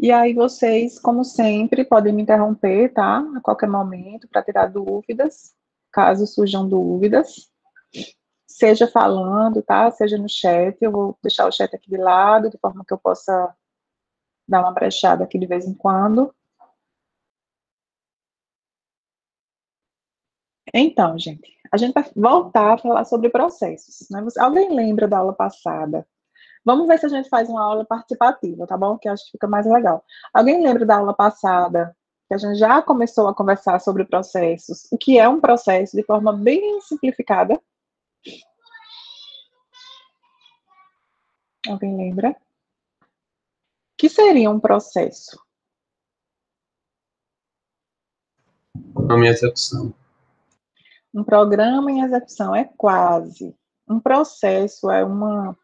E aí vocês, como sempre, podem me interromper, tá? A qualquer momento, para tirar dúvidas, caso surjam dúvidas. Seja falando, tá? Seja no chat, eu vou deixar o chat aqui de lado, de forma que eu possa dar uma brechada aqui de vez em quando. Então, gente, a gente vai voltar a falar sobre processos, né? Alguém lembra da aula passada? Vamos ver se a gente faz uma aula participativa, tá bom? Que eu acho que fica mais legal. Alguém lembra da aula passada, que a gente já começou a conversar sobre processos? O que é um processo de forma bem simplificada? Alguém lembra? O que seria um processo? Programa em execução. Um programa em execução é quase. Um processo é uma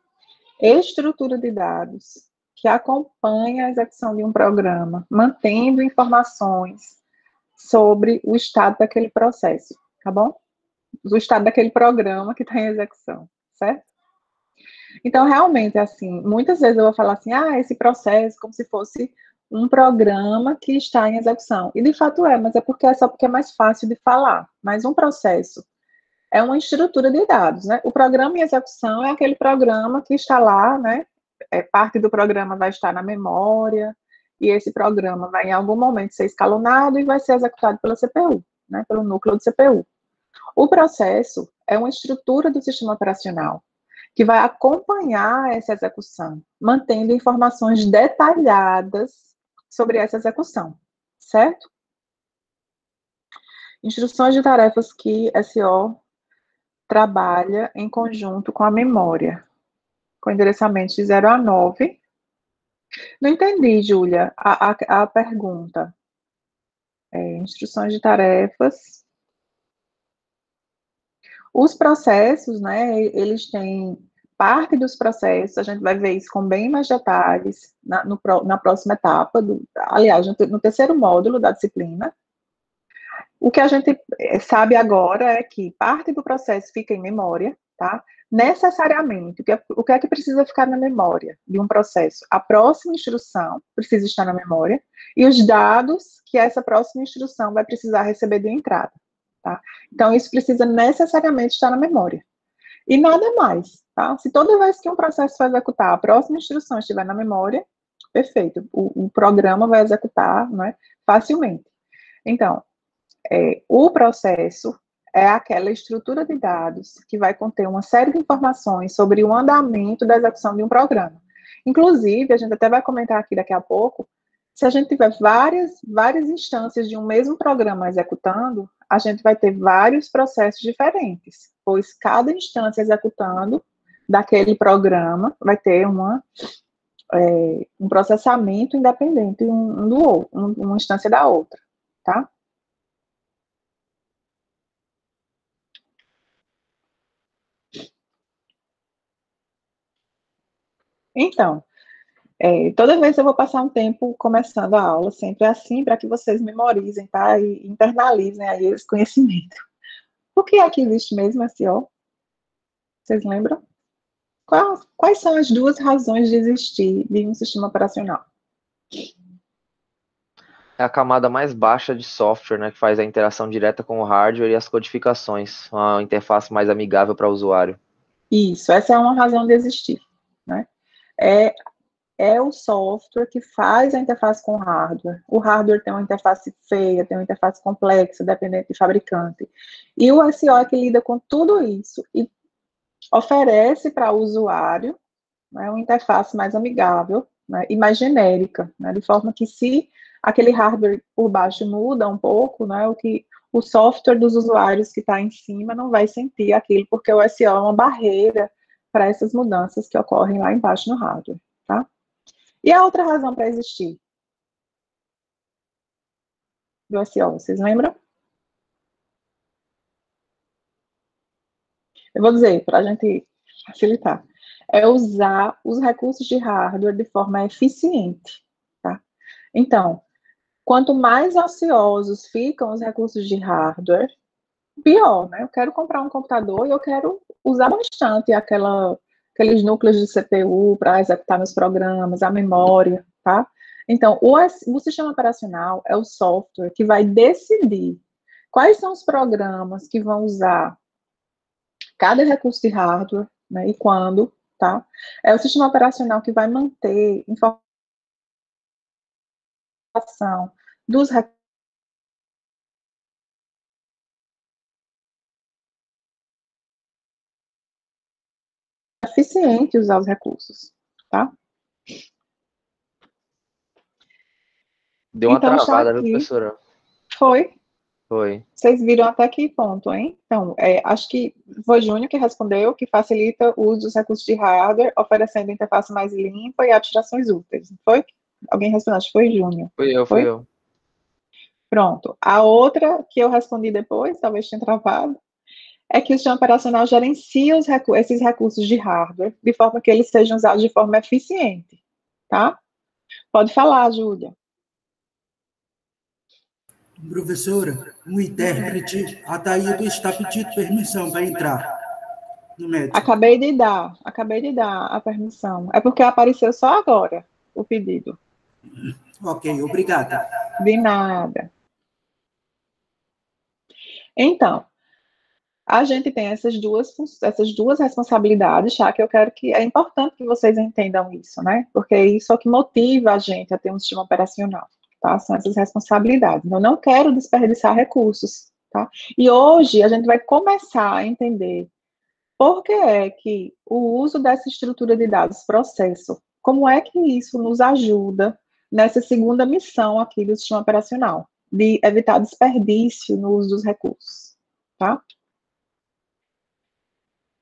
estrutura de dados que acompanha a execução de um programa, mantendo informações sobre o estado daquele processo, tá bom? Do estado daquele programa que está em execução, certo? Então, realmente, assim, muitas vezes eu vou falar assim, esse processo, como se fosse um programa que está em execução. E de fato é, mas é só porque é mais fácil de falar. Mas um processo é uma estrutura de dados, né? O programa em execução é aquele programa que está lá, né? Parte do programa vai estar na memória, e esse programa vai em algum momento ser escalonado e vai ser executado pela CPU, né? Pelo núcleo de CPU. O processo é uma estrutura do sistema operacional que vai acompanhar essa execução, mantendo informações detalhadas sobre essa execução, certo? Instruções de tarefas que SO trabalha em conjunto com a memória, com endereçamento de 0 a 9. Não entendi, Júlia, a pergunta. Instruções de tarefas. Os processos, né, eles têm parte dos processos, a gente vai ver isso com bem mais detalhes na próxima etapa, aliás, no terceiro módulo da disciplina. O que a gente sabe agora é que parte do processo fica em memória, tá? Necessariamente, o que é que precisa ficar na memória de um processo? A próxima instrução precisa estar na memória e os dados que essa próxima instrução vai precisar receber de entrada, tá? Então, isso precisa necessariamente estar na memória. E nada mais, tá? Se toda vez que um processo vai executar, a próxima instrução estiver na memória, perfeito, o programa vai executar, né, facilmente. Então, o processo é aquela estrutura de dados que vai conter uma série de informações sobre o andamento da execução de um programa. Inclusive, a gente até vai comentar aqui daqui a pouco, se a gente tiver várias instâncias de um mesmo programa executando, a gente vai ter vários processos diferentes, pois cada instância executando daquele programa vai ter um processamento independente um do outro, uma instância da outra, tá? Então, toda vez eu vou passar um tempo começando a aula, sempre assim, para que vocês memorizem, tá? E internalizem aí esse conhecimento. Por que é que existe mesmo SO? Vocês lembram? Quais são as duas razões de existir de um sistema operacional? É a camada mais baixa de software, né, que faz a interação direta com o hardware e as codificações, uma interface mais amigável para o usuário. Isso, essa é uma razão de existir, né? É o software que faz a interface com o hardware. O hardware tem uma interface feia, tem uma interface complexa, dependente do fabricante. E o SO é que lida com tudo isso e oferece para o usuário, né, uma interface mais amigável, né, e mais genérica, né, de forma que se aquele hardware por baixo muda um pouco, né, o software dos usuários que está em cima não vai sentir aquilo, porque o SO é uma barreira para essas mudanças que ocorrem lá embaixo no hardware, tá? E a outra razão para existir do SO, vocês lembram? Eu vou dizer, para a gente facilitar, é usar os recursos de hardware de forma eficiente, tá? Então, quanto mais ociosos ficam os recursos de hardware, pior, né? Eu quero comprar um computador e eu quero usar bastante aqueles núcleos de CPU para executar meus programas, a memória, tá? Então, o sistema operacional é o software que vai decidir quais são os programas que vão usar cada recurso de hardware, né, e quando, tá? É o sistema operacional que vai manter informação dos recursos eficiente usar os recursos, tá? Deu uma Então, está travada, viu, aqui. professora? Foi. Foi. Vocês viram até que ponto, hein? Então, acho que foi Júnior que respondeu, que facilita o uso dos recursos de hardware, oferecendo interface mais limpa e abstrações úteis. Foi? Alguém respondeu? Acho que foi Júnior. Fui eu. Pronto. A outra que eu respondi depois, talvez tenha travado, é que o sistema operacional gerencia esses recursos de hardware de forma que eles sejam usados de forma eficiente, tá? Pode falar, Júlia. Professora, um intérprete, Ataído está pedindo permissão para entrar no médico. Acabei de dar a permissão. É porque apareceu só agora o pedido. Ok, obrigada. De nada. Então, a gente tem essas duas responsabilidades, tá? Que eu quero que é importante que vocês entendam isso, né? Porque isso é o que motiva a gente a ter um sistema operacional, tá? São essas responsabilidades. Eu não quero desperdiçar recursos, tá? E hoje a gente vai começar a entender por que é que o uso dessa estrutura de dados, processo, como é que isso nos ajuda nessa segunda missão aqui do sistema operacional, de evitar desperdício no uso dos recursos, tá?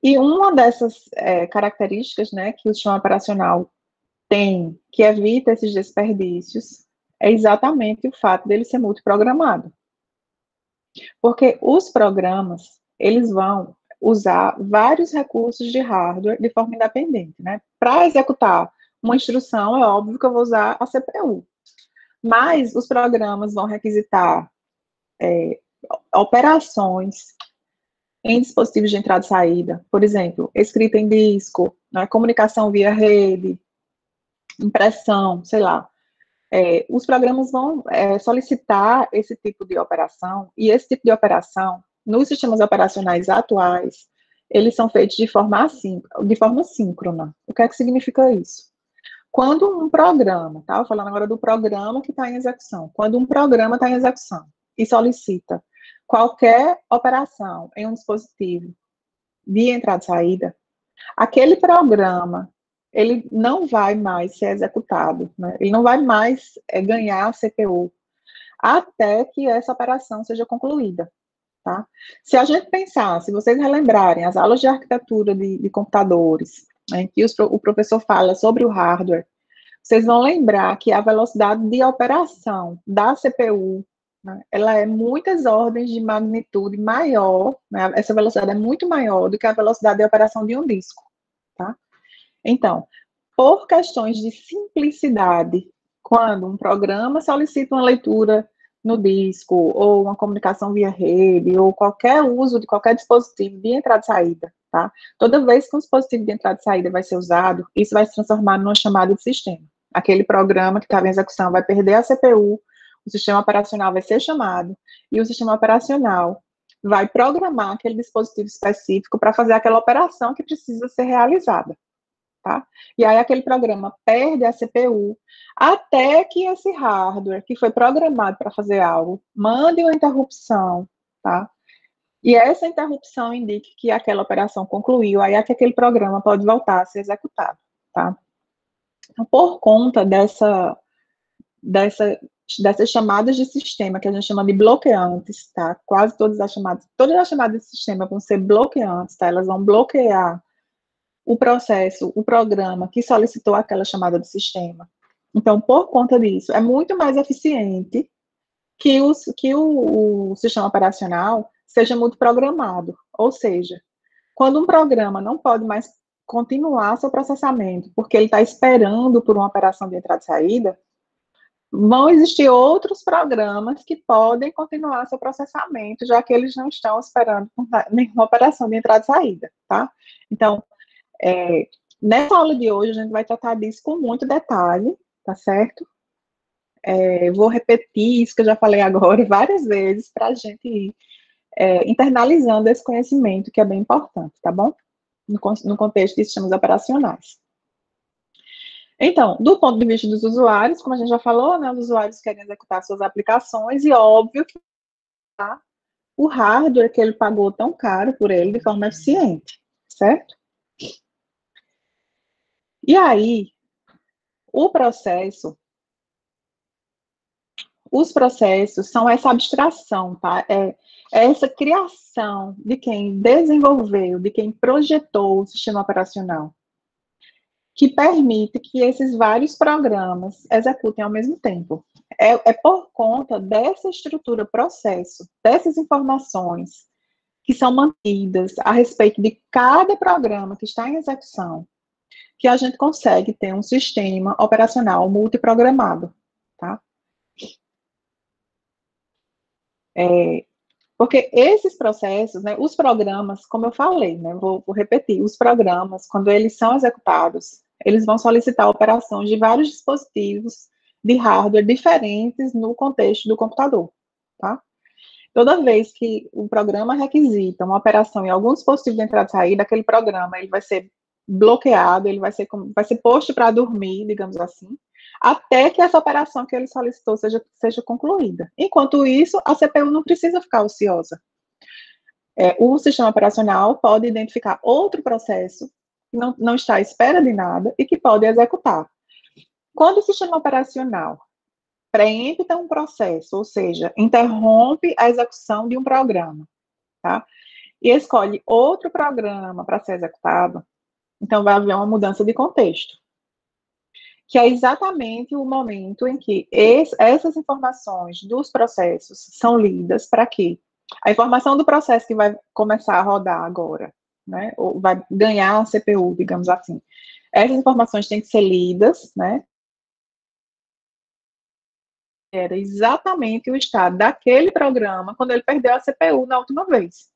E uma dessas características, né, que o sistema operacional tem, que evita esses desperdícios, é exatamente o fato dele ser multiprogramado. Porque os programas, eles vão usar vários recursos de hardware de forma independente, né? Para executar uma instrução, é óbvio que eu vou usar a CPU. Mas os programas vão requisitar operações em dispositivos de entrada e saída, por exemplo, escrita em disco, né, comunicação via rede, impressão, sei lá. Os programas vão solicitar esse tipo de operação, e esse tipo de operação, nos sistemas operacionais atuais, eles são feitos de forma síncrona. O que é que significa isso? Quando um programa, tá? Falando agora do programa que está em execução, quando um programa está em execução e solicita qualquer operação em um dispositivo de entrada e saída, aquele programa, ele não vai mais ser executado, né? Ele não vai mais ganhar CPU até que essa operação seja concluída, tá? Se a gente pensar, se vocês relembrarem as aulas de arquitetura de computadores, né, que o professor fala sobre o hardware, vocês vão lembrar que a velocidade de operação da CPU, né, ela é muitas ordens de magnitude maior, né, essa velocidade é muito maior do que a velocidade de operação de um disco, tá? Então, por questões de simplicidade, quando um programa solicita uma leitura no disco, ou uma comunicação via rede, ou qualquer uso de qualquer dispositivo de entrada e saída, tá? Toda vez que um dispositivo de entrada e saída vai ser usado, isso vai se transformar numa chamada de sistema. Aquele programa que estava em execução vai perder a CPU, o sistema operacional vai ser chamado, e o sistema operacional vai programar aquele dispositivo específico para fazer aquela operação que precisa ser realizada. Tá? E aí aquele programa perde a CPU até que esse hardware que foi programado para fazer algo mande uma interrupção, tá? E essa interrupção indique que aquela operação concluiu, aí é que aquele programa pode voltar a ser executado, tá? Então, por conta dessas chamadas de sistema, que a gente chama de bloqueantes, tá? Quase todas as chamadas de sistema vão ser bloqueantes, tá? Elas vão bloquear o processo, o programa que solicitou aquela chamada de sistema. Então, por conta disso, é muito mais eficiente que o sistema operacional seja multiprogramado. Ou seja, quando um programa não pode mais continuar seu processamento, porque ele está esperando por uma operação de entrada e saída, vão existir outros programas que podem continuar seu processamento, já que eles não estão esperando por nenhuma operação de entrada e saída, tá? Então, nessa aula de hoje, a gente vai tratar disso com muito detalhe, tá certo? Vou repetir isso que eu já falei agora várias vezes para a gente ir internalizando esse conhecimento que é bem importante, tá bom? No contexto de sistemas operacionais. Então, do ponto de vista dos usuários, como a gente já falou, né, os usuários querem executar suas aplicações e óbvio que o hardware que ele pagou tão caro por ele de forma eficiente, certo? E aí, os processos são essa abstração, tá? É essa criação de quem desenvolveu, de quem projetou o sistema operacional, que permite que esses vários programas executem ao mesmo tempo. É por conta dessa estrutura processo, dessas informações que são mantidas a respeito de cada programa que está em execução, que a gente consegue ter um sistema operacional multiprogramado, tá? Porque esses processos, né, os programas, como eu falei, né, vou repetir, os programas, quando eles são executados, eles vão solicitar operações de vários dispositivos de hardware diferentes no contexto do computador, tá? Toda vez que o programa requisita uma operação em algum dispositivo de entrada e saída, aquele programa ele vai ser bloqueado, ele vai ser posto para dormir, digamos assim, até que essa operação que ele solicitou seja concluída. Enquanto isso, a CPU não precisa ficar ociosa. O sistema operacional pode identificar outro processo que não está à espera de nada e que pode executar. Quando o sistema operacional preempta um processo, ou seja, interrompe a execução de um programa, tá? E escolhe outro programa para ser executado, então vai haver uma mudança de contexto, que é exatamente o momento em que essas informações dos processos são lidas para quê? A informação do processo que vai começar a rodar agora, né, ou vai ganhar a CPU, digamos assim, essas informações têm que ser lidas, né, era exatamente o estado daquele programa quando ele perdeu a CPU na última vez.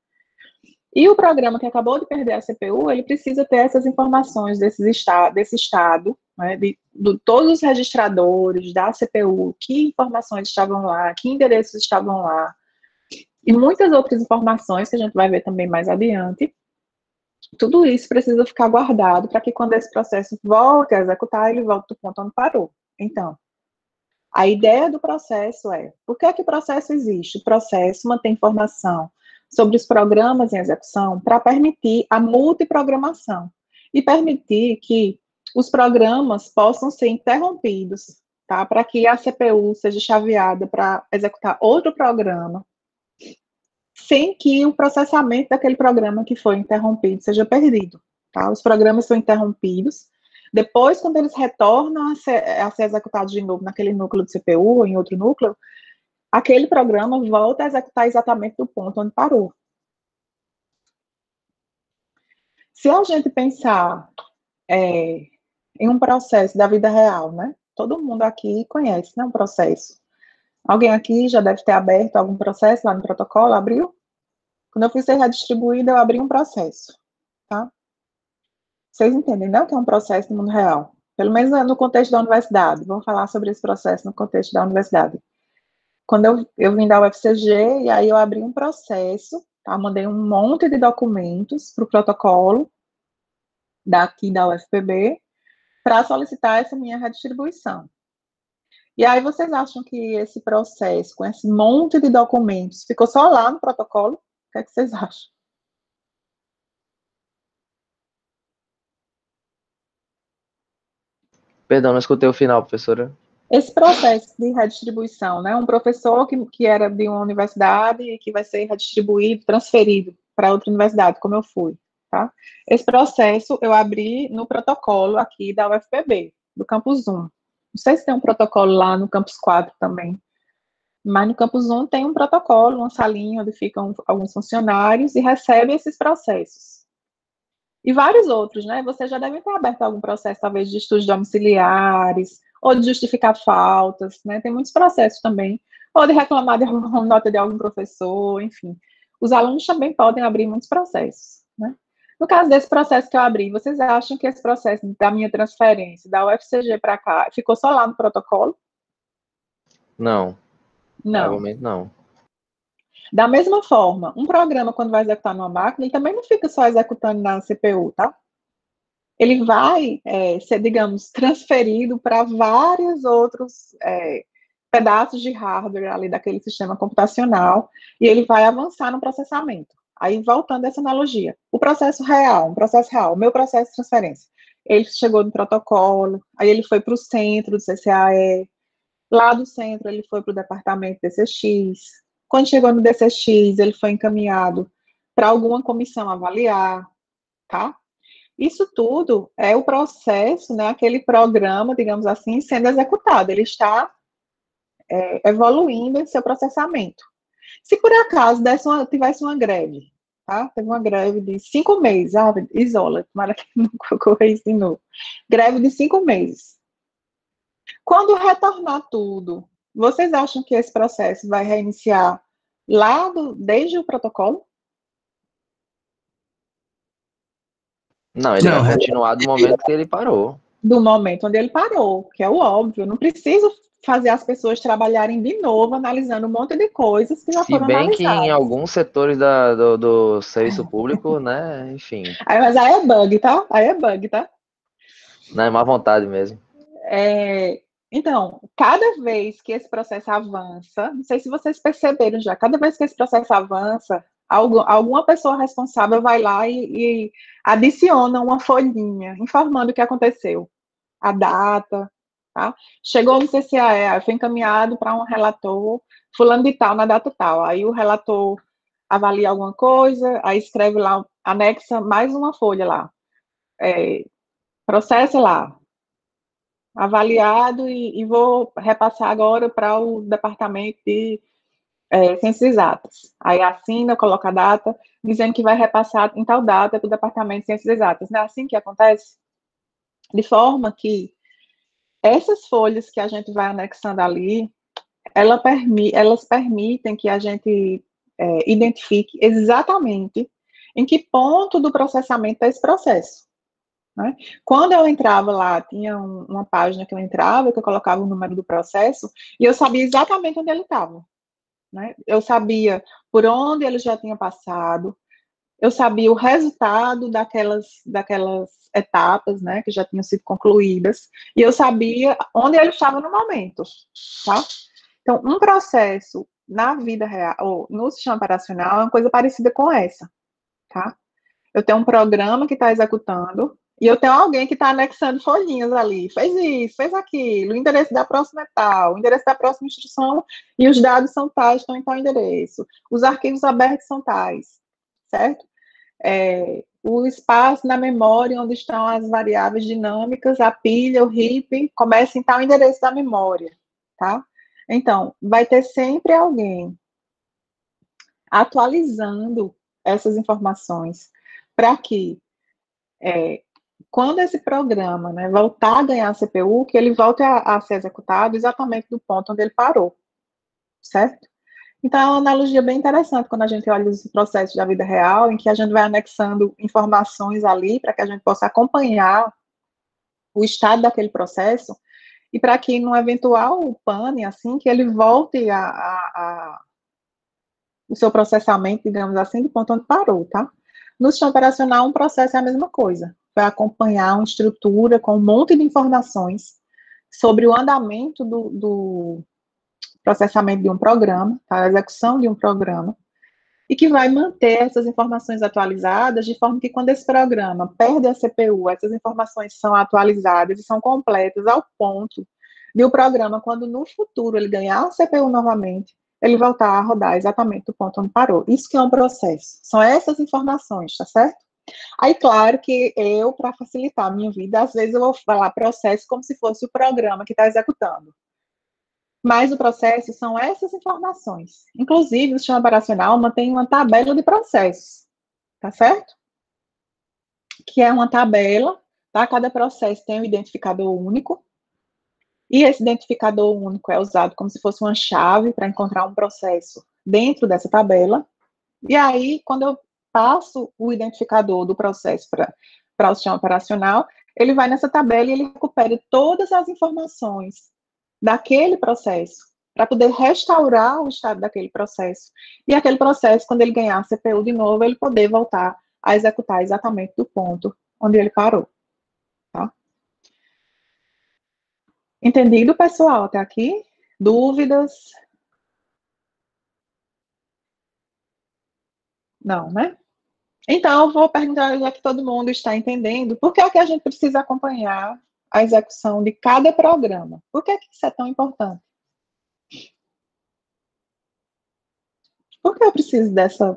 E o programa que acabou de perder a CPU, ele precisa ter essas informações desse estado, né, de todos os registradores da CPU, que informações estavam lá, que endereços estavam lá, e muitas outras informações que a gente vai ver também mais adiante. Tudo isso precisa ficar guardado para que quando esse processo volte a executar, ele volte do ponto onde parou. Então, a ideia do processo por que o processo existe? O processo mantém informação sobre os programas em execução para permitir a multiprogramação e permitir que os programas possam ser interrompidos, tá? Para que a CPU seja chaveada para executar outro programa, sem que o processamento daquele programa que foi interrompido seja perdido, tá? Os programas são interrompidos. Depois, quando eles retornam a ser executados de novo naquele núcleo de CPU ou em outro núcleo, aquele programa volta a executar exatamente do ponto onde parou. Se a gente pensar em um processo da vida real, né? Todo mundo aqui conhece, né, um processo. Alguém aqui já deve ter aberto algum processo lá no protocolo, abriu? Quando eu fui ser redistribuída, eu abri um processo, tá? Vocês entendem, né, o que é um processo no mundo real? Pelo menos no contexto da universidade. Vamos falar sobre esse processo no contexto da universidade. Quando eu vim da UFCG, e aí eu abri um processo, tá? Mandei um monte de documentos para o protocolo daqui da UFPB para solicitar essa minha redistribuição. E aí vocês acham que esse processo, com esse monte de documentos, ficou só lá no protocolo? O que é que vocês acham? Perdão, não escutei o final, professora. Esse processo de redistribuição, né? Um professor que era de uma universidade e que vai ser redistribuído, transferido para outra universidade, como eu fui, tá? Esse processo eu abri no protocolo aqui da UFPB, do Campus 1. Não sei se tem um protocolo lá no Campus 4 também, mas no Campus 1 tem um protocolo, uma salinha onde ficam alguns funcionários e recebem esses processos. E vários outros, né? Você já deve ter aberto algum processo, talvez, de estudos domiciliares, ou de justificar faltas, né? Tem muitos processos também, ou de reclamar de alguma nota de algum professor, enfim. Os alunos também podem abrir muitos processos, né? No caso desse processo que eu abri, vocês acham que esse processo da minha transferência da UFCG para cá ficou só lá no protocolo? Não, Não. provavelmente não. Da mesma forma, um programa, quando vai executar numa máquina, ele também não fica só executando na CPU, tá? Ele vai ser, digamos, transferido para vários outros pedaços de hardware ali daquele sistema computacional, e ele vai avançar no processamento. Aí, voltando a essa analogia, um processo real, o meu processo de transferência, ele chegou no protocolo, aí ele foi para o centro do CCAE, lá do centro ele foi para o departamento DCX, quando chegou no DCX, ele foi encaminhado para alguma comissão avaliar, tá? Isso tudo é o processo, né, aquele programa, digamos assim, sendo executado, ele está evoluindo em seu processamento. Se por acaso tivesse uma greve, tá? Teve uma greve de 5 meses, isola, tomara que não ocorra isso de novo. Greve de 5 meses. Quando retornar tudo, vocês acham que esse processo vai reiniciar desde o protocolo? Não, ele vai continuar do momento que ele parou. Do momento onde ele parou, que é o óbvio. Não preciso fazer as pessoas trabalharem de novo, analisando um monte de coisas que já foram analisadas. Se bem que em alguns setores do serviço público, né, enfim. Mas aí é bug, tá? Aí é bug, tá? Não é má vontade mesmo. Então, cada vez que esse processo avança, não sei se vocês perceberam já, cada vez que esse processo avança, alguma pessoa responsável vai lá e adiciona uma folhinha informando o que aconteceu, a data, tá? Chegou no CCAE, foi encaminhado para um relator, fulano de tal, na data tal. Aí o relator avalia alguma coisa, aí escreve lá, anexa mais uma folha lá. Processo lá, avaliado, e vou repassar agora para o departamento de ciências exatas. Aí assina, coloca a data, dizendo que vai repassar em tal data para o departamento de ciências exatas. Não é assim que acontece? De forma que essas folhas que a gente vai anexando ali, elas permitem que a gente identifique exatamente em que ponto do processamento está esse processo. Né? Quando eu entrava lá, tinha uma página que eu entrava, que eu colocava o número do processo, e eu sabia exatamente onde ele estava. Né? Eu sabia por onde ele já tinha passado, eu sabia o resultado daquelas etapas, né, que já tinham sido concluídas, e eu sabia onde ele estava no momento, tá? Então, um processo na vida real, ou no sistema operacional, é uma coisa parecida com essa, tá? Eu tenho um programa que está executando, e eu tenho alguém que está anexando folhinhas ali, fez isso, fez aquilo, o endereço da próxima é tal, o endereço da próxima instrução, e os dados são tais, estão em tal endereço, os arquivos abertos são tais, certo? O espaço na memória onde estão as variáveis dinâmicas, a pilha, o heap, começa em tal endereço da memória, tá? Então, vai ter sempre alguém atualizando essas informações para que, quando esse programa, né, voltar a ganhar a CPU, que ele volte a ser executado exatamente do ponto onde ele parou, certo? Então, é uma analogia bem interessante quando a gente olha os processos da vida real, em que a gente vai anexando informações ali para que a gente possa acompanhar o estado daquele processo e para que, num eventual pane, assim, que ele volte o seu processamento, digamos assim, do ponto onde parou, tá? No sistema operacional, um processo é a mesma coisa. Vai acompanhar uma estrutura com um monte de informações sobre o andamento do processamento de um programa, tá? A execução de um programa, e que vai manter essas informações atualizadas, de forma que quando esse programa perde a CPU, essas informações são atualizadas e são completas ao ponto de o programa, quando no futuro ele ganhar a CPU novamente, ele voltar a rodar exatamente do ponto onde parou. Isso que é um processo. São essas informações, tá certo? Aí, claro que eu, para facilitar a minha vida, às vezes eu vou falar processo como se fosse o programa que está executando. Mas o processo são essas informações. Inclusive, o sistema operacional mantém uma tabela de processos, tá certo? Que é uma tabela, tá? Cada processo tem um identificador único, e esse identificador único é usado como se fosse uma chave para encontrar um processo dentro dessa tabela. E aí, quando eu passo o identificador do processo para o sistema operacional, ele vai nessa tabela e ele recupera todas as informações daquele processo para poder restaurar o estado daquele processo. E aquele processo, quando ele ganhar a CPU de novo, ele poder voltar a executar exatamente do ponto onde ele parou. Tá? Entendido, pessoal, até aqui? Dúvidas? Não, né? Então, eu vou perguntar, já que todo mundo está entendendo, por que é que a gente precisa acompanhar a execução de cada programa? Por que é que isso é tão importante? Por que eu preciso dessa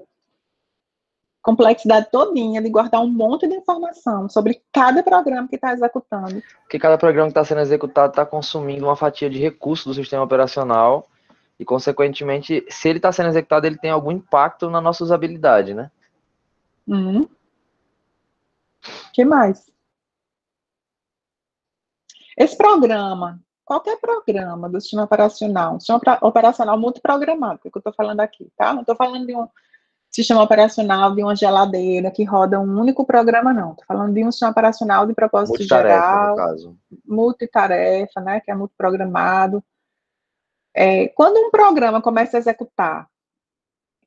complexidade todinha de guardar um monte de informação sobre cada programa que está executando? Porque cada programa que está sendo executado está consumindo uma fatia de recursos do sistema operacional e, consequentemente, se ele está sendo executado, ele tem algum impacto na nossa usabilidade, né? Que mais? Esse programa, qualquer programa do sistema operacional multiprogramado, que eu estou falando aqui, tá? Não estou falando de um sistema operacional de uma geladeira que roda um único programa, não. Estou falando de um sistema operacional de propósito Multitarefa, no geral, caso. multitarefa, né, que é multiprogramado. Quando um programa começa a executar,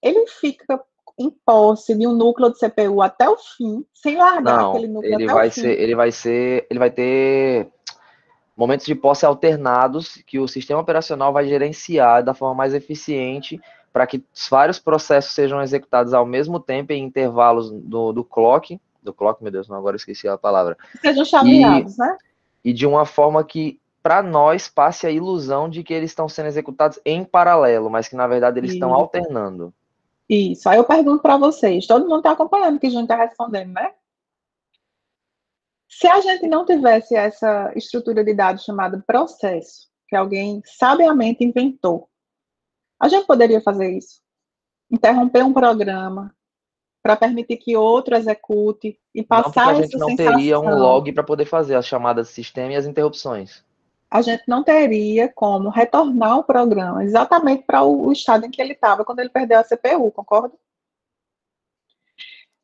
ele fica em posse de um núcleo de CPU até o fim, sem largar Não, aquele núcleo ele até vai o fim. ser, ele vai ter momentos de posse alternados que o sistema operacional vai gerenciar da forma mais eficiente para que vários processos sejam executados ao mesmo tempo em intervalos do clock, meu Deus, não, agora eu esqueci a palavra, Sejam chaveados, né? e de uma forma que para nós passe a ilusão de que eles estão sendo executados em paralelo, mas que na verdade eles estão alternando. Isso. Aí eu pergunto para vocês, todo mundo está acompanhando que a gente está respondendo, né? Se a gente não tivesse essa estrutura de dados chamada processo, que alguém sabiamente inventou, a gente poderia fazer isso? Interromper um programa para permitir que outro execute e Não, porque a passar gente essa não teria um sensação. log para poder fazer as chamadas de sistema e as interrupções. A gente não teria como retornar o programa exatamente para o estado em que ele estava quando ele perdeu a CPU, concorda?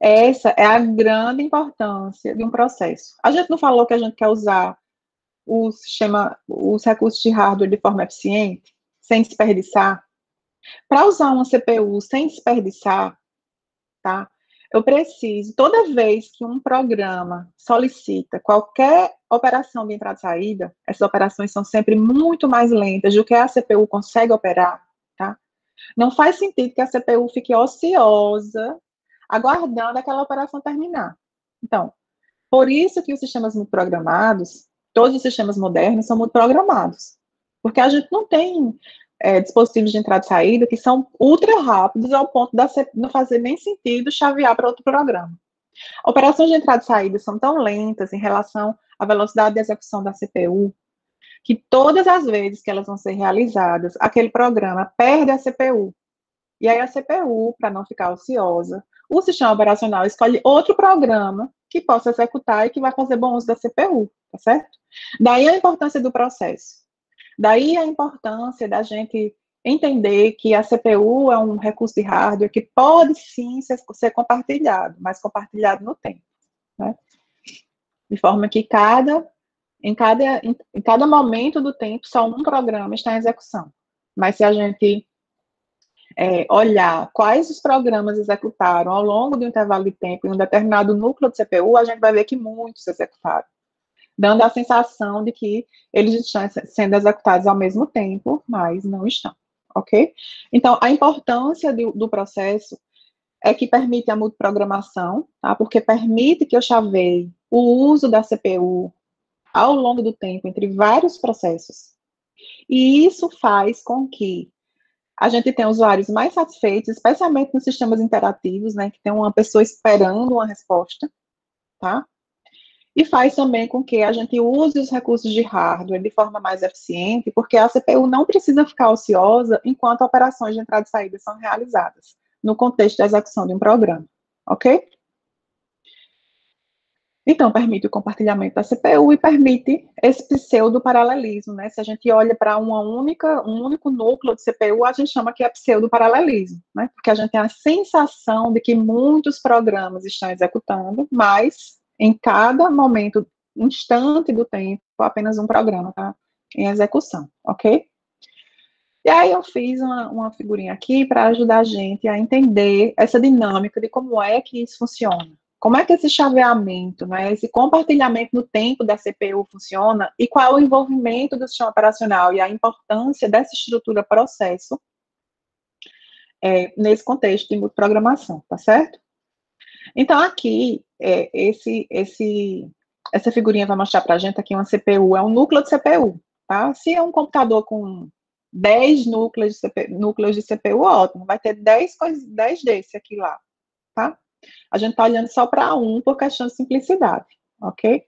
Essa é a grande importância de um processo. A gente não falou que a gente quer usar os recursos de hardware de forma eficiente, sem desperdiçar? Para usar uma CPU sem desperdiçar, tá? Eu preciso, toda vez que um programa solicita qualquer operação de entrada e saída, essas operações são sempre muito mais lentas do que a CPU consegue operar, tá? Não faz sentido que a CPU fique ociosa, aguardando aquela operação terminar. Então, por isso que os sistemas muito programados, todos os sistemas modernos são muito programados. Porque a gente não tem dispositivos de entrada e saída que são ultra rápidos ao ponto de não fazer nem sentido chavear para outro programa. Operações de entrada e saída são tão lentas em relação à velocidade de execução da CPU, que todas as vezes que elas vão ser realizadas, aquele programa perde a CPU. E aí a CPU, para não ficar ociosa, o sistema operacional escolhe outro programa que possa executar e que vai fazer bom uso da CPU, tá certo? Daí a importância do processo. Daí a importância da gente entender que a CPU é um recurso de hardware que pode sim ser compartilhado, mas compartilhado no tempo, né? De forma que em cada momento do tempo, só um programa está em execução. Mas se a gente olhar quais os programas executaram ao longo do intervalo de tempo em um determinado núcleo de CPU, a gente vai ver que muitos executaram, dando a sensação de que eles estão sendo executados ao mesmo tempo, mas não estão, ok? Então, a importância do processo é que permite a multiprogramação, tá? Porque permite que eu chaveie o uso da CPU ao longo do tempo entre vários processos. E isso faz com que a gente tenha usuários mais satisfeitos, especialmente nos sistemas interativos, né, que tem uma pessoa esperando uma resposta, tá? E faz também com que a gente use os recursos de hardware de forma mais eficiente, porque a CPU não precisa ficar ociosa enquanto operações de entrada e saída são realizadas, no contexto da execução de um programa, ok? Então, permite o compartilhamento da CPU e permite esse pseudo-paralelismo, né? Se a gente olha para um único núcleo de CPU, a gente chama que é pseudo-paralelismo, né? Porque a gente tem a sensação de que muitos programas estão executando, mas em cada momento, instante do tempo, apenas um programa está em execução, ok? E aí eu fiz uma figurinha aqui para ajudar a gente a entender essa dinâmica de como é que isso funciona. Como é que esse chaveamento, né, esse compartilhamento no tempo da CPU funciona e qual é o envolvimento do sistema operacional e a importância dessa estrutura processo nesse contexto de programação, tá certo? Então, aqui, essa figurinha vai mostrar para a gente aqui uma CPU, é um núcleo de CPU, tá? Se é um computador com 10 núcleos de CPU, ótimo, vai ter 10 desse aqui lá, tá? A gente está olhando só para um por questão de simplicidade, ok?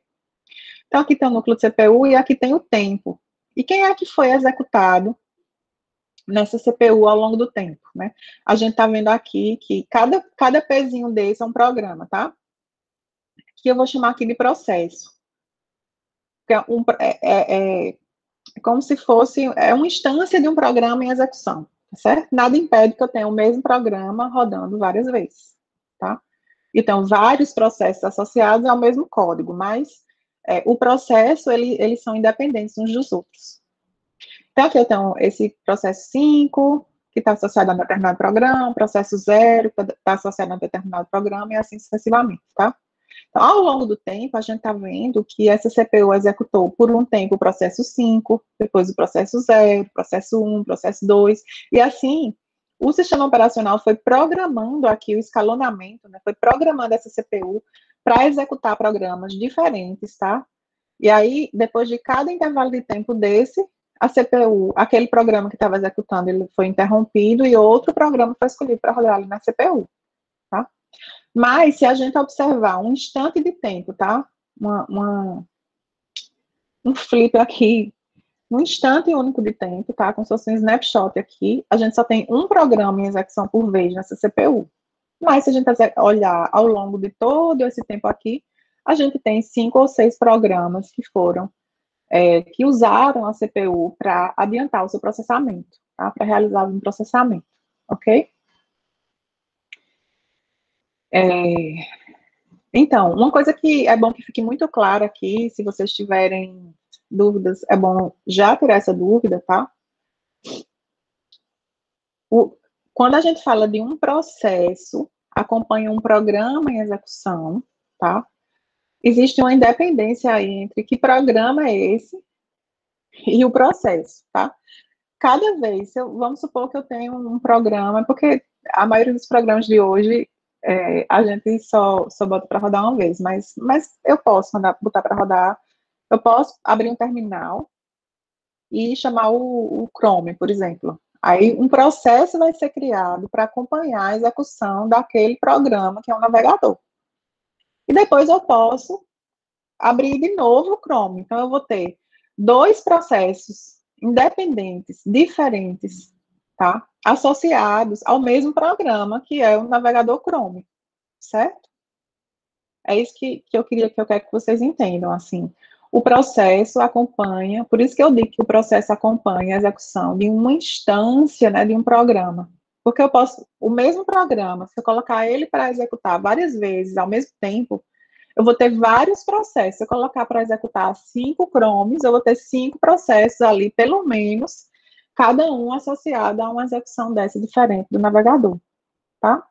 Então, aqui tem o núcleo de CPU e aqui tem o tempo. E quem é que foi executado nessa CPU ao longo do tempo, né? A gente está vendo aqui que cada pezinho desse é um programa, tá? Que eu vou chamar aqui de processo. É como se fosse uma instância de um programa em execução, tá certo? Nada impede que eu tenha o mesmo programa rodando várias vezes, tá? Então, vários processos associados ao mesmo código, mas o processo, eles são independentes uns dos outros. Então, aqui eu tenho esse processo 5, que está associado a um determinado programa, processo 0, que está associado a um determinado programa, e assim sucessivamente, tá? Então, ao longo do tempo, a gente está vendo que essa CPU executou por um tempo o processo 5, depois o processo 0, processo 1, processo 2, e assim, o sistema operacional foi programando aqui o escalonamento, né, foi programando essa CPU para executar programas diferentes, tá? E aí, depois de cada intervalo de tempo desse, a CPU, aquele programa que estava executando, ele foi interrompido e outro programa foi escolhido para rodar ali na CPU, tá? Mas, se a gente observar um instante de tempo, tá? Um flip aqui, um instante único de tempo, tá? Como se fosse um snapshot aqui, a gente só tem um programa em execução por vez nessa CPU. Mas, se a gente olhar ao longo de todo esse tempo aqui, a gente tem 5 ou 6 programas que foram, que usaram a CPU para adiantar o seu processamento, tá? Para realizar um processamento, ok? Então, uma coisa que é bom que fique muito claro aqui, se vocês tiverem dúvidas, é bom já tirar essa dúvida, tá? Quando a gente fala de um processo, acompanha um programa em execução, tá? Existe uma independência aí entre que programa é esse e o processo, tá? Cada vez, vamos supor que eu tenho um programa, porque a maioria dos programas de hoje, a gente só bota para rodar uma vez, mas eu posso botar para rodar, eu posso abrir um terminal e chamar o Chrome, por exemplo. Aí um processo vai ser criado para acompanhar a execução daquele programa, que é um navegador. E depois eu posso abrir de novo o Chrome. Então, eu vou ter 2 processos independentes, diferentes, tá? Associados ao mesmo programa, que é o navegador Chrome, certo? É isso que eu quero que vocês entendam, assim. O processo acompanha, por isso que eu digo que o processo acompanha a execução de uma instância, né, de um programa. Porque eu posso, o mesmo programa, se eu colocar ele para executar várias vezes ao mesmo tempo, eu vou ter vários processos. Se eu colocar para executar 5 Chromes, eu vou ter 5 processos ali, pelo menos, cada um associado a uma execução dessa diferente do navegador, tá?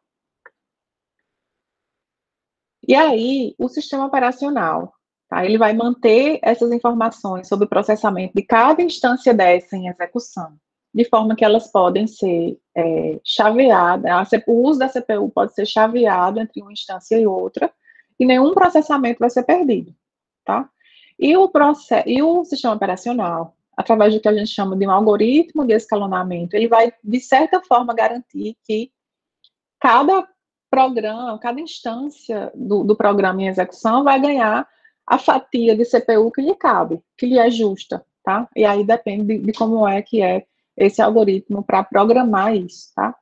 E aí, o sistema operacional, tá? Ele vai manter essas informações sobre o processamento de cada instância dessa em execução, de forma que elas podem ser chaveadas, o uso da CPU pode ser chaveado entre uma instância e outra, e nenhum processamento vai ser perdido, tá? E o sistema operacional, através do que a gente chama de um algoritmo de escalonamento, ele vai, de certa forma, garantir que cada programa, cada instância do programa em execução vai ganhar a fatia de CPU que lhe cabe, que lhe é justa, tá? E aí depende de como é que é esse algoritmo para programar isso, tá?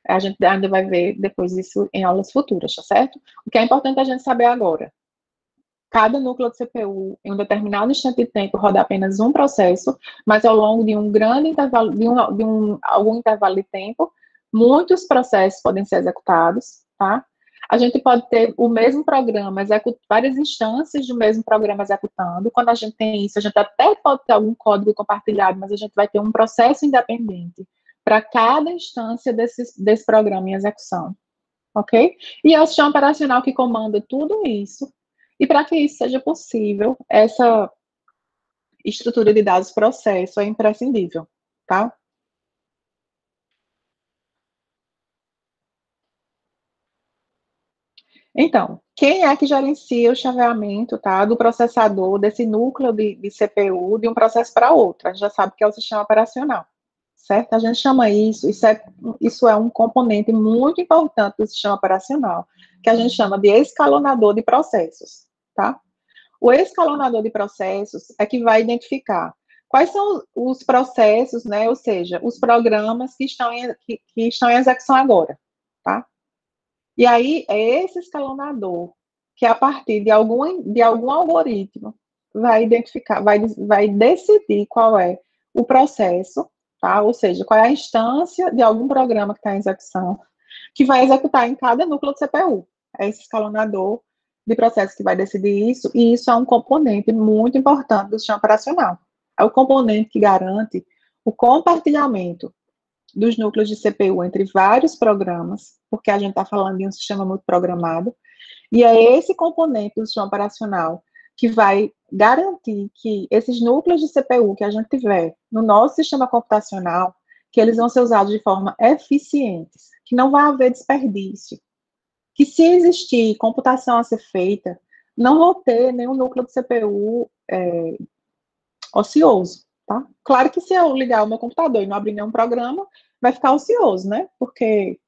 A gente ainda vai ver depois isso em aulas futuras, tá certo? O que é importante a gente saber agora, cada núcleo de CPU, em um determinado instante de tempo, roda apenas um processo, mas ao longo de um grande intervalo, algum intervalo de tempo, muitos processos podem ser executados, tá? A gente pode ter o mesmo programa, várias instâncias do mesmo programa executando. Quando a gente tem isso, a gente até pode ter algum código compartilhado, mas a gente vai ter um processo independente para cada instância desse programa em execução, ok? E é o sistema operacional que comanda tudo isso. E para que isso seja possível, essa estrutura de dados processo é imprescindível, tá? Então, quem é que gerencia o chaveamento, tá, do processador, desse núcleo de CPU, de um processo para outro? A gente já sabe que é o sistema operacional, certo? A gente chama isso é um componente muito importante do sistema operacional, que a gente chama de escalonador de processos, tá? O escalonador de processos é que vai identificar quais são os processos, né, ou seja, os programas que estão em execução agora, tá? E aí, é esse escalonador que, a partir de algum algoritmo, vai identificar, vai decidir qual é o processo, tá? Ou seja, qual é a instância de algum programa que está em execução, que vai executar em cada núcleo de CPU. É esse escalonador de processo que vai decidir isso, e isso é um componente muito importante do sistema operacional. É o componente que garante o compartilhamento dos núcleos de CPU entre vários programas, porque a gente está falando de um sistema muito programado, e é esse componente do sistema operacional que vai garantir que esses núcleos de CPU que a gente tiver no nosso sistema computacional, que eles vão ser usados de forma eficiente, que não vai haver desperdício, que se existir computação a ser feita, não vou ter nenhum núcleo de CPU ocioso, tá? Claro que se eu ligar o meu computador e não abrir nenhum programa, vai ficar ocioso, né? Porque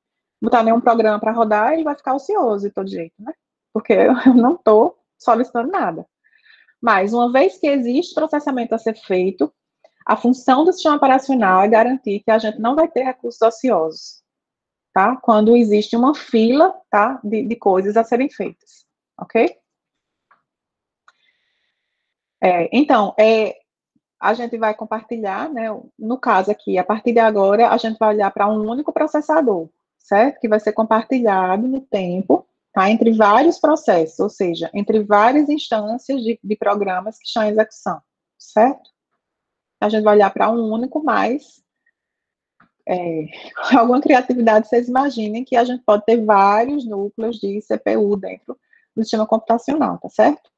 não botar nenhum programa para rodar, ele vai ficar ocioso de todo jeito, né? Porque eu não estou solicitando nada. Mas, uma vez que existe processamento a ser feito, a função do sistema operacional é garantir que a gente não vai ter recursos ociosos, tá? Quando existe uma fila, tá? De coisas a serem feitas, ok? Então, a gente vai compartilhar, né? No caso aqui, a partir de agora, a gente vai olhar para um único processador, certo? Que vai ser compartilhado no tempo, tá? Entre vários processos, ou seja, entre várias instâncias de programas que estão em execução, certo? A gente vai olhar para um único, mas com alguma criatividade, vocês imaginem que a gente pode ter vários núcleos de CPU dentro do sistema computacional, tá certo?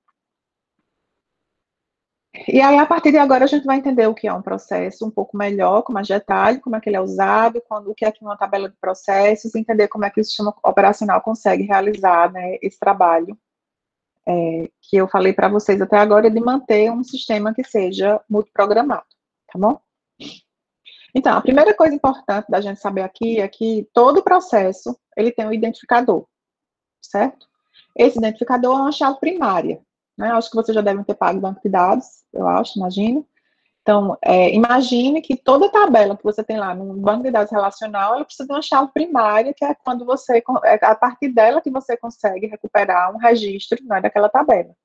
E aí, a partir de agora, a gente vai entender o que é um processo um pouco melhor, com mais detalhe, como é que ele é usado, o que é que uma tabela de processos, entender como é que o sistema operacional consegue realizar, né, esse trabalho que eu falei para vocês até agora, de manter um sistema que seja multiprogramado, tá bom? Então, a primeira coisa importante da gente saber aqui é que todo processo, ele tem um identificador, certo? Esse identificador é uma chave primária, né? Acho que vocês já devem ter pago o banco de dados, eu acho, imagino. Então, imagine que toda tabela que você tem lá no banco de dados relacional, ela precisa de uma chave primária, que é quando a partir dela que você consegue recuperar um registro, né, daquela tabela.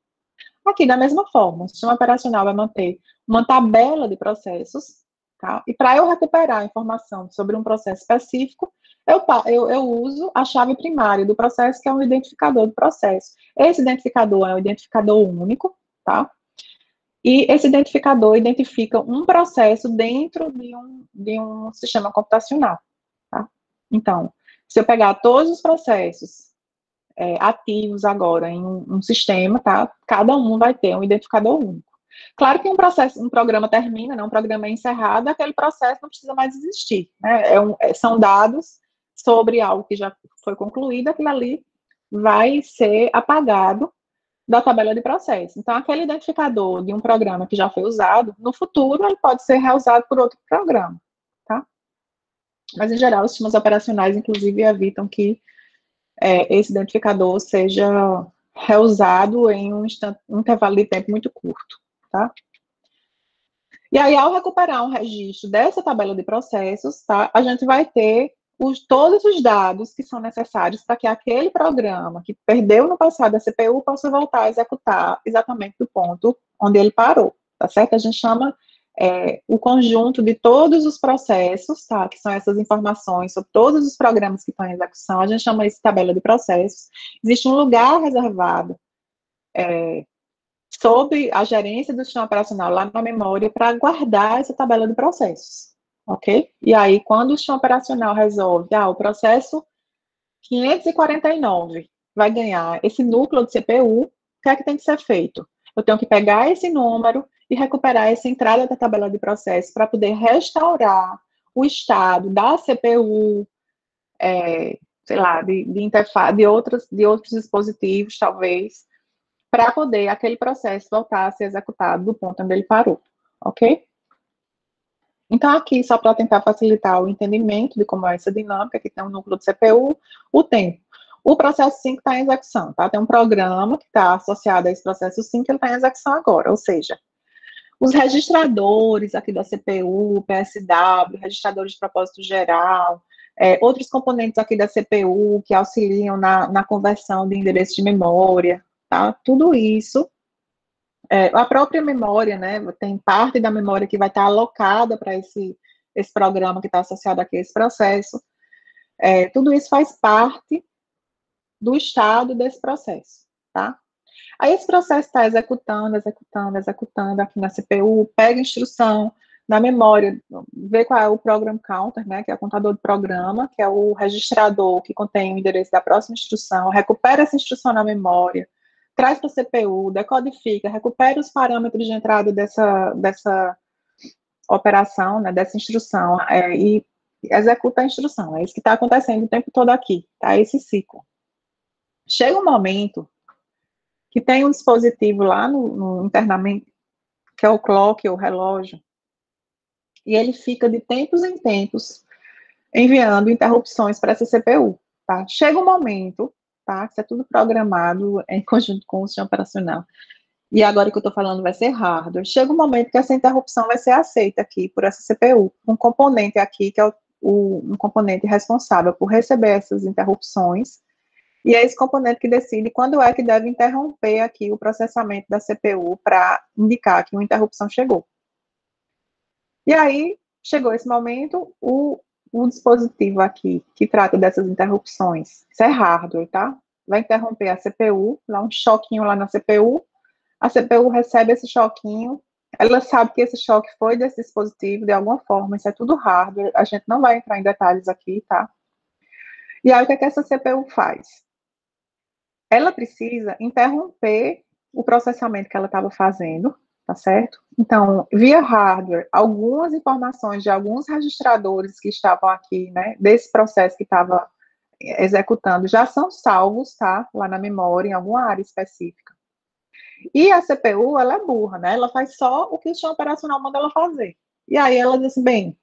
Aqui, da mesma forma, o sistema operacional vai manter uma tabela de processos, tá? E para eu recuperar a informação sobre um processo específico, eu uso a chave primária do processo, que é um identificador do processo. Esse identificador é um identificador único, tá? E esse identificador identifica um processo dentro de um sistema computacional, tá? Então, se eu pegar todos os processos ativos agora em um sistema, tá? Cada um vai ter um identificador único. Claro que um programa termina, né? Um programa é encerrado, aquele processo não precisa mais existir, né? São dados sobre algo que já foi concluído, aquilo ali vai ser apagado da tabela de processo. Então, aquele identificador de um programa que já foi usado, no futuro ele pode ser reusado por outro programa, tá? Mas, em geral, os sistemas operacionais, inclusive, evitam que esse identificador seja reusado em um intervalo de tempo muito curto, tá? E aí, ao recuperar um registro dessa tabela de processos, tá, a gente vai ter todos os dados que são necessários para que aquele programa que perdeu no passado a CPU possa voltar a executar exatamente do ponto onde ele parou, tá certo? A gente chama o conjunto de todos os processos, tá? Que são essas informações sobre todos os programas que estão em execução, a gente chama isso de tabela de processos. Existe um lugar reservado sob a gerência do sistema operacional lá na memória para guardar essa tabela de processos, ok? E aí, quando o sistema operacional resolve, o processo 549 vai ganhar esse núcleo de CPU, o que é que tem que ser feito? Eu tenho que pegar esse número e recuperar essa entrada da tabela de processo para poder restaurar o estado da CPU, sei lá, de interface, de outros dispositivos, talvez, para poder aquele processo voltar a ser executado do ponto onde ele parou, ok? Então, aqui, só para tentar facilitar o entendimento de como é essa dinâmica, aqui tem um núcleo de CPU, o tempo. O processo 5 está em execução, tá? Tem um programa que está associado a esse processo 5, ele está em execução agora, ou seja, os registradores aqui da CPU, PSW, registradores de propósito geral, outros componentes aqui da CPU que auxiliam na conversão de endereço de memória, tá? Tudo isso, a própria memória, né? Tem parte da memória que vai estar alocada para esse programa que está associado aqui a esse processo. Tudo isso faz parte do estado desse processo, tá? Aí esse processo está executando aqui na CPU, pega a instrução na memória, vê qual é o program counter, né, que é o contador de programa, que é o registrador que contém o endereço da próxima instrução, recupera essa instrução na memória, traz para a CPU, decodifica, recupera os parâmetros de entrada dessa operação, né, dessa instrução, e executa a instrução. É isso que está acontecendo o tempo todo aqui, tá? Esse ciclo. Chega um momento que tem um dispositivo lá internamente, que é o clock, o relógio, e ele fica de tempos em tempos enviando interrupções para essa CPU, tá? Chega um momento, tá? Isso é tudo programado em conjunto com o sistema operacional. E agora que eu estou falando vai ser hardware. Chega um momento que essa interrupção vai ser aceita aqui por essa CPU. Um componente aqui, que é um componente responsável por receber essas interrupções, e é esse componente que decide quando é que deve interromper aqui o processamento da CPU para indicar que uma interrupção chegou. E aí, chegou esse momento, o dispositivo aqui que trata dessas interrupções, isso é hardware, tá? Vai interromper a CPU, dá um choquinho lá na CPU, a CPU recebe esse choquinho, ela sabe que esse choque foi desse dispositivo de alguma forma, isso é tudo hardware, a gente não vai entrar em detalhes aqui, tá? E aí, o que é que essa CPU faz? Ela precisa interromper o processamento que ela estava fazendo, tá certo? Então, via hardware, algumas informações de alguns registradores que estavam aqui, né, desse processo que estava executando, já são salvos, tá? Lá na memória, em alguma área específica. E a CPU, ela é burra, né? Ela faz só o que o sistema operacional manda ela fazer. E aí ela diz assim, bem,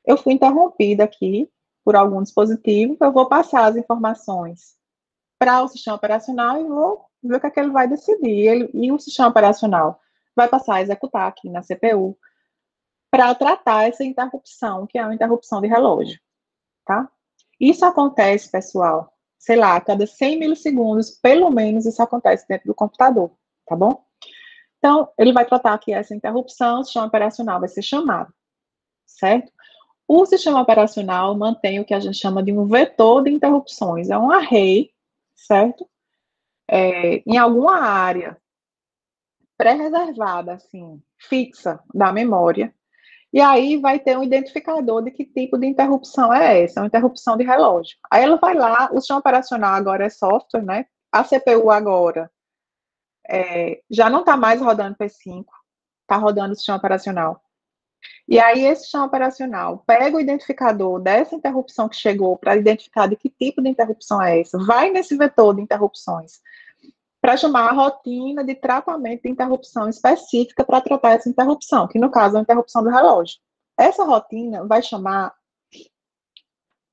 eu fui interrompida aqui por algum dispositivo, eu vou passar as informações para o sistema operacional e vou ver o que é que ele vai decidir. E o sistema operacional vai passar a executar aqui na CPU para tratar essa interrupção, que é uma interrupção de relógio, tá? Isso acontece, pessoal, sei lá, a cada 100 milissegundos, pelo menos isso acontece dentro do computador, tá bom? Então, ele vai tratar aqui essa interrupção, o sistema operacional vai ser chamado, certo? O sistema operacional mantém o que a gente chama de um vetor de interrupções, é um array, certo? Em alguma área pré-reservada, assim, fixa da memória, e aí vai ter um identificador de que tipo de interrupção é essa, é uma interrupção de relógio. Aí ela vai lá, o sistema operacional agora é software, né? A CPU agora já não está mais rodando P5, está rodando o sistema operacional. E aí esse sistema operacional pega o identificador dessa interrupção que chegou para identificar de que tipo de interrupção é essa, vai nesse vetor de interrupções, para chamar a rotina de tratamento de interrupção específica para tratar essa interrupção, que no caso é a interrupção do relógio. Essa rotina vai chamar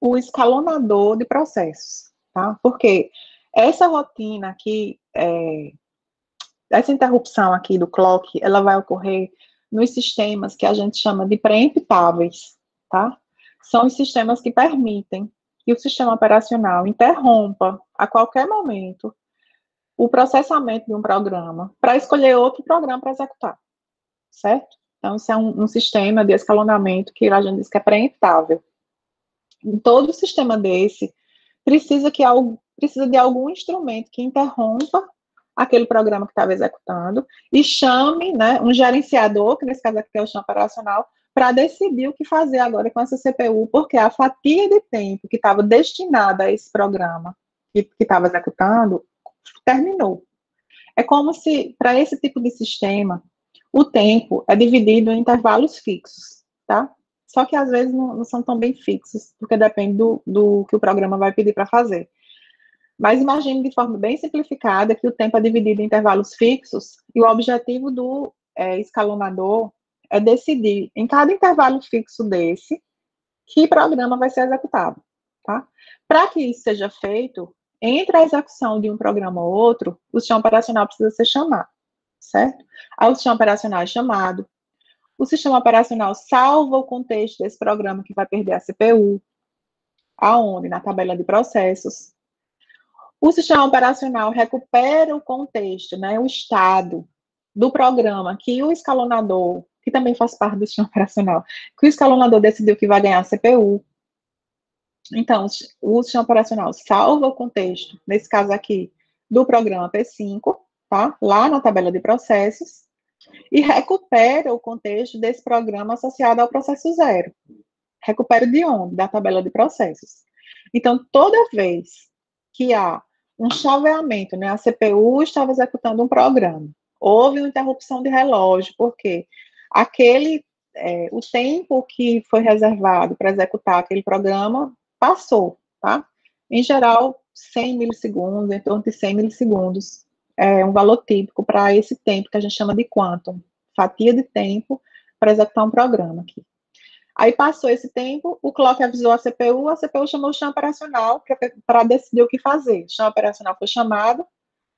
o escalonador de processos, tá? Porque essa rotina aqui, essa interrupção aqui do clock, ela vai ocorrer nos sistemas que a gente chama de preemptáveis, tá? São os sistemas que permitem que o sistema operacional interrompa a qualquer momento o processamento de um programa para escolher outro programa para executar, certo? Então, isso é um sistema de escalonamento que a gente diz que é preemptável. Em todo sistema desse, precisa de algum instrumento que interrompa aquele programa que estava executando e chame, né, um gerenciador, que nesse caso aqui é o sistema operacional, para decidir o que fazer agora com essa CPU, porque a fatia de tempo que estava destinada a esse programa que estava executando terminou. É como se, para esse tipo de sistema, o tempo é dividido em intervalos fixos, tá? Só que às vezes não são tão bem fixos, porque depende do que o programa vai pedir para fazer. Mas imagine de forma bem simplificada que o tempo é dividido em intervalos fixos e o objetivo do escalonador é decidir, em cada intervalo fixo desse, que programa vai ser executado, tá? Para que isso seja feito, entre a execução de um programa ou outro, o sistema operacional precisa ser chamado, certo? Aí o sistema operacional é chamado, o sistema operacional salva o contexto desse programa que vai perder a CPU, aonde? Na tabela de processos. O sistema operacional recupera o contexto, né, o estado do programa que o escalonador, que também faz parte do sistema operacional, que o escalonador decidiu que vai ganhar a CPU. Então, o sistema operacional salva o contexto, nesse caso aqui, do programa P5, tá? Lá na tabela de processos, e recupera o contexto desse programa associado ao processo zero. Recupera de onde? Da tabela de processos. Então, toda vez que há um chaveamento, né, a CPU estava executando um programa, houve uma interrupção de relógio, porque o tempo que foi reservado para executar aquele programa passou, tá? Em geral, 100 milissegundos, em torno de 100 milissegundos, é um valor típico para esse tempo que a gente chama de quantum, fatia de tempo para executar um programa aqui. Aí passou esse tempo, o clock avisou a CPU chamou o sistema operacional para decidir o que fazer. O sistema operacional foi chamado,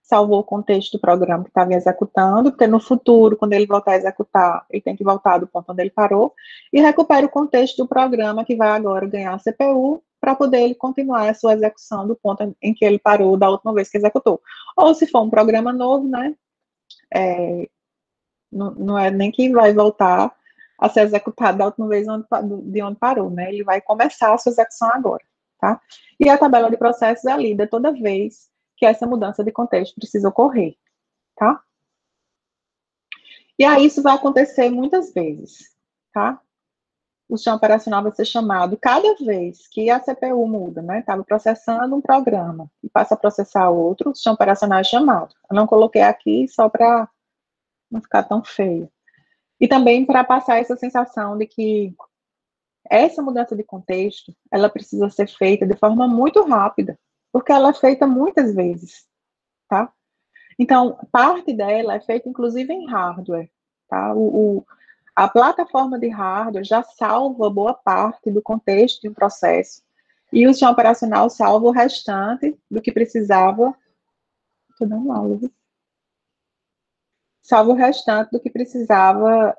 salvou o contexto do programa que estava executando, porque no futuro, quando ele voltar a executar, ele tem que voltar do ponto onde ele parou, e recupera o contexto do programa que vai agora ganhar a CPU, para poder ele continuar a sua execução do ponto em que ele parou da última vez que executou. Ou se for um programa novo, né, não é nem que vai voltar a ser executado da última vez de onde parou, né? Ele vai começar a sua execução agora, tá? E a tabela de processos é lida toda vez que essa mudança de contexto precisa ocorrer, tá? E aí isso vai acontecer muitas vezes, tá? O sistema operacional vai ser chamado cada vez que a CPU muda, né? Estava processando um programa e passa a processar outro, o sistema operacional é chamado. Eu não coloquei aqui só para não ficar tão feio. E também para passar essa sensação de que essa mudança de contexto, ela precisa ser feita de forma muito rápida, porque ela é feita muitas vezes, tá? Então, parte dela é feita, inclusive, em hardware, tá? A plataforma de hardware já salva boa parte do contexto de um processo, e o sistema operacional salva o restante do que precisava. Estou dando aula, viu? Salva o restante do que precisava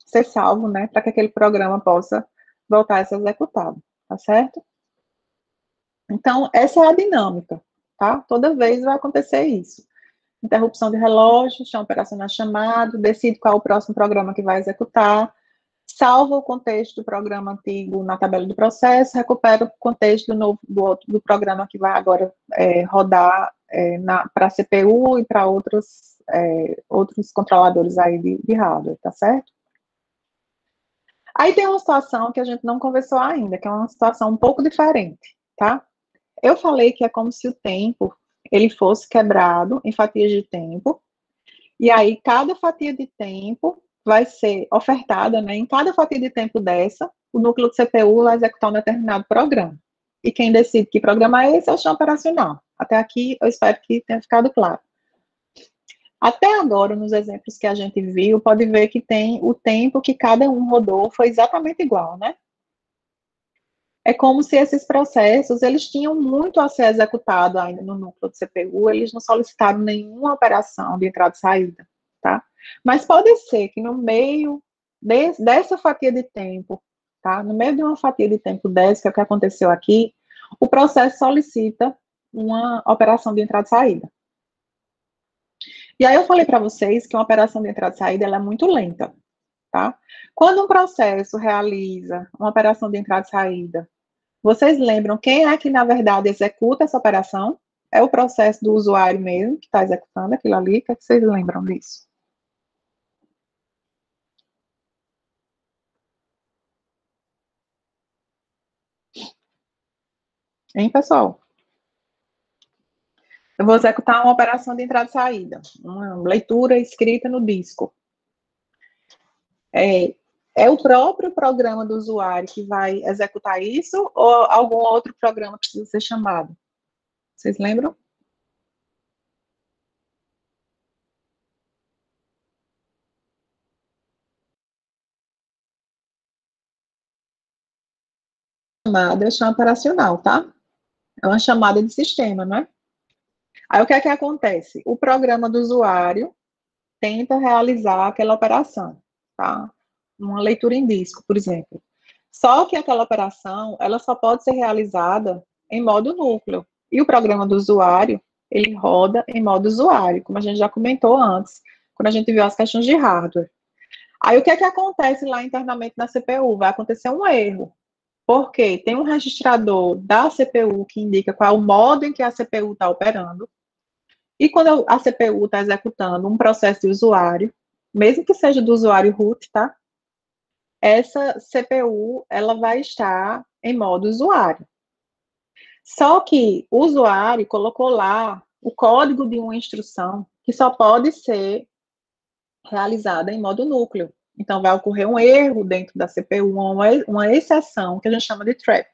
ser salvo, né, para que aquele programa possa voltar a ser executado, tá certo? Então, essa é a dinâmica, tá? Toda vez vai acontecer isso. Interrupção de relógio, sistema operacional chamado, decide qual é o próximo programa que vai executar, salva o contexto do programa antigo na tabela de processo, recupera o contexto do programa que vai agora rodar para a CPU e para outros controladores aí de hardware, tá certo? Aí tem uma situação que a gente não conversou ainda, que é uma situação um pouco diferente, tá? Eu falei que é como se o tempo ele fosse quebrado em fatias de tempo, e aí cada fatia de tempo vai ser ofertada, né? Em cada fatia de tempo dessa, o núcleo de CPU vai executar um determinado programa. E quem decide que programa é esse é o sistema operacional. Até aqui, eu espero que tenha ficado claro. Até agora, nos exemplos que a gente viu, pode ver que tem o tempo que cada um rodou foi exatamente igual, né? É como se esses processos, eles tinham muito a ser executado ainda no núcleo de CPU, eles não solicitaram nenhuma operação de entrada e saída, tá? Mas pode ser que no meio dessa fatia de tempo, tá? No meio de uma fatia de tempo dessa, que é o que aconteceu aqui, o processo solicita uma operação de entrada e saída. E aí eu falei para vocês que uma operação de entrada e saída ela é muito lenta, tá? Quando um processo realiza uma operação de entrada e saída, vocês lembram quem é que, na verdade, executa essa operação? É o processo do usuário mesmo, que está executando aquilo ali? O que é que vocês lembram disso? Hein, pessoal? Eu vou executar uma operação de entrada e saída, uma leitura escrita no disco. É o próprio programa do usuário que vai executar isso ou algum outro programa que precisa ser chamado? Vocês lembram? Chamada é chama operacional, tá? É uma chamada de sistema, não é? Aí o que é que acontece? O programa do usuário tenta realizar aquela operação, tá? Uma leitura em disco, por exemplo. Só que aquela operação, ela só pode ser realizada em modo núcleo. E o programa do usuário, ele roda em modo usuário, como a gente já comentou antes, quando a gente viu as questões de hardware. Aí o que é que acontece lá internamente na CPU? Vai acontecer um erro, porque tem um registrador da CPU que indica qual é o modo em que a CPU está operando, e quando a CPU está executando um processo de usuário, mesmo que seja do usuário root, tá? Essa CPU, ela vai estar em modo usuário. Só que o usuário colocou lá o código de uma instrução que só pode ser realizada em modo núcleo. Então, vai ocorrer um erro dentro da CPU, uma exceção, que a gente chama de trap.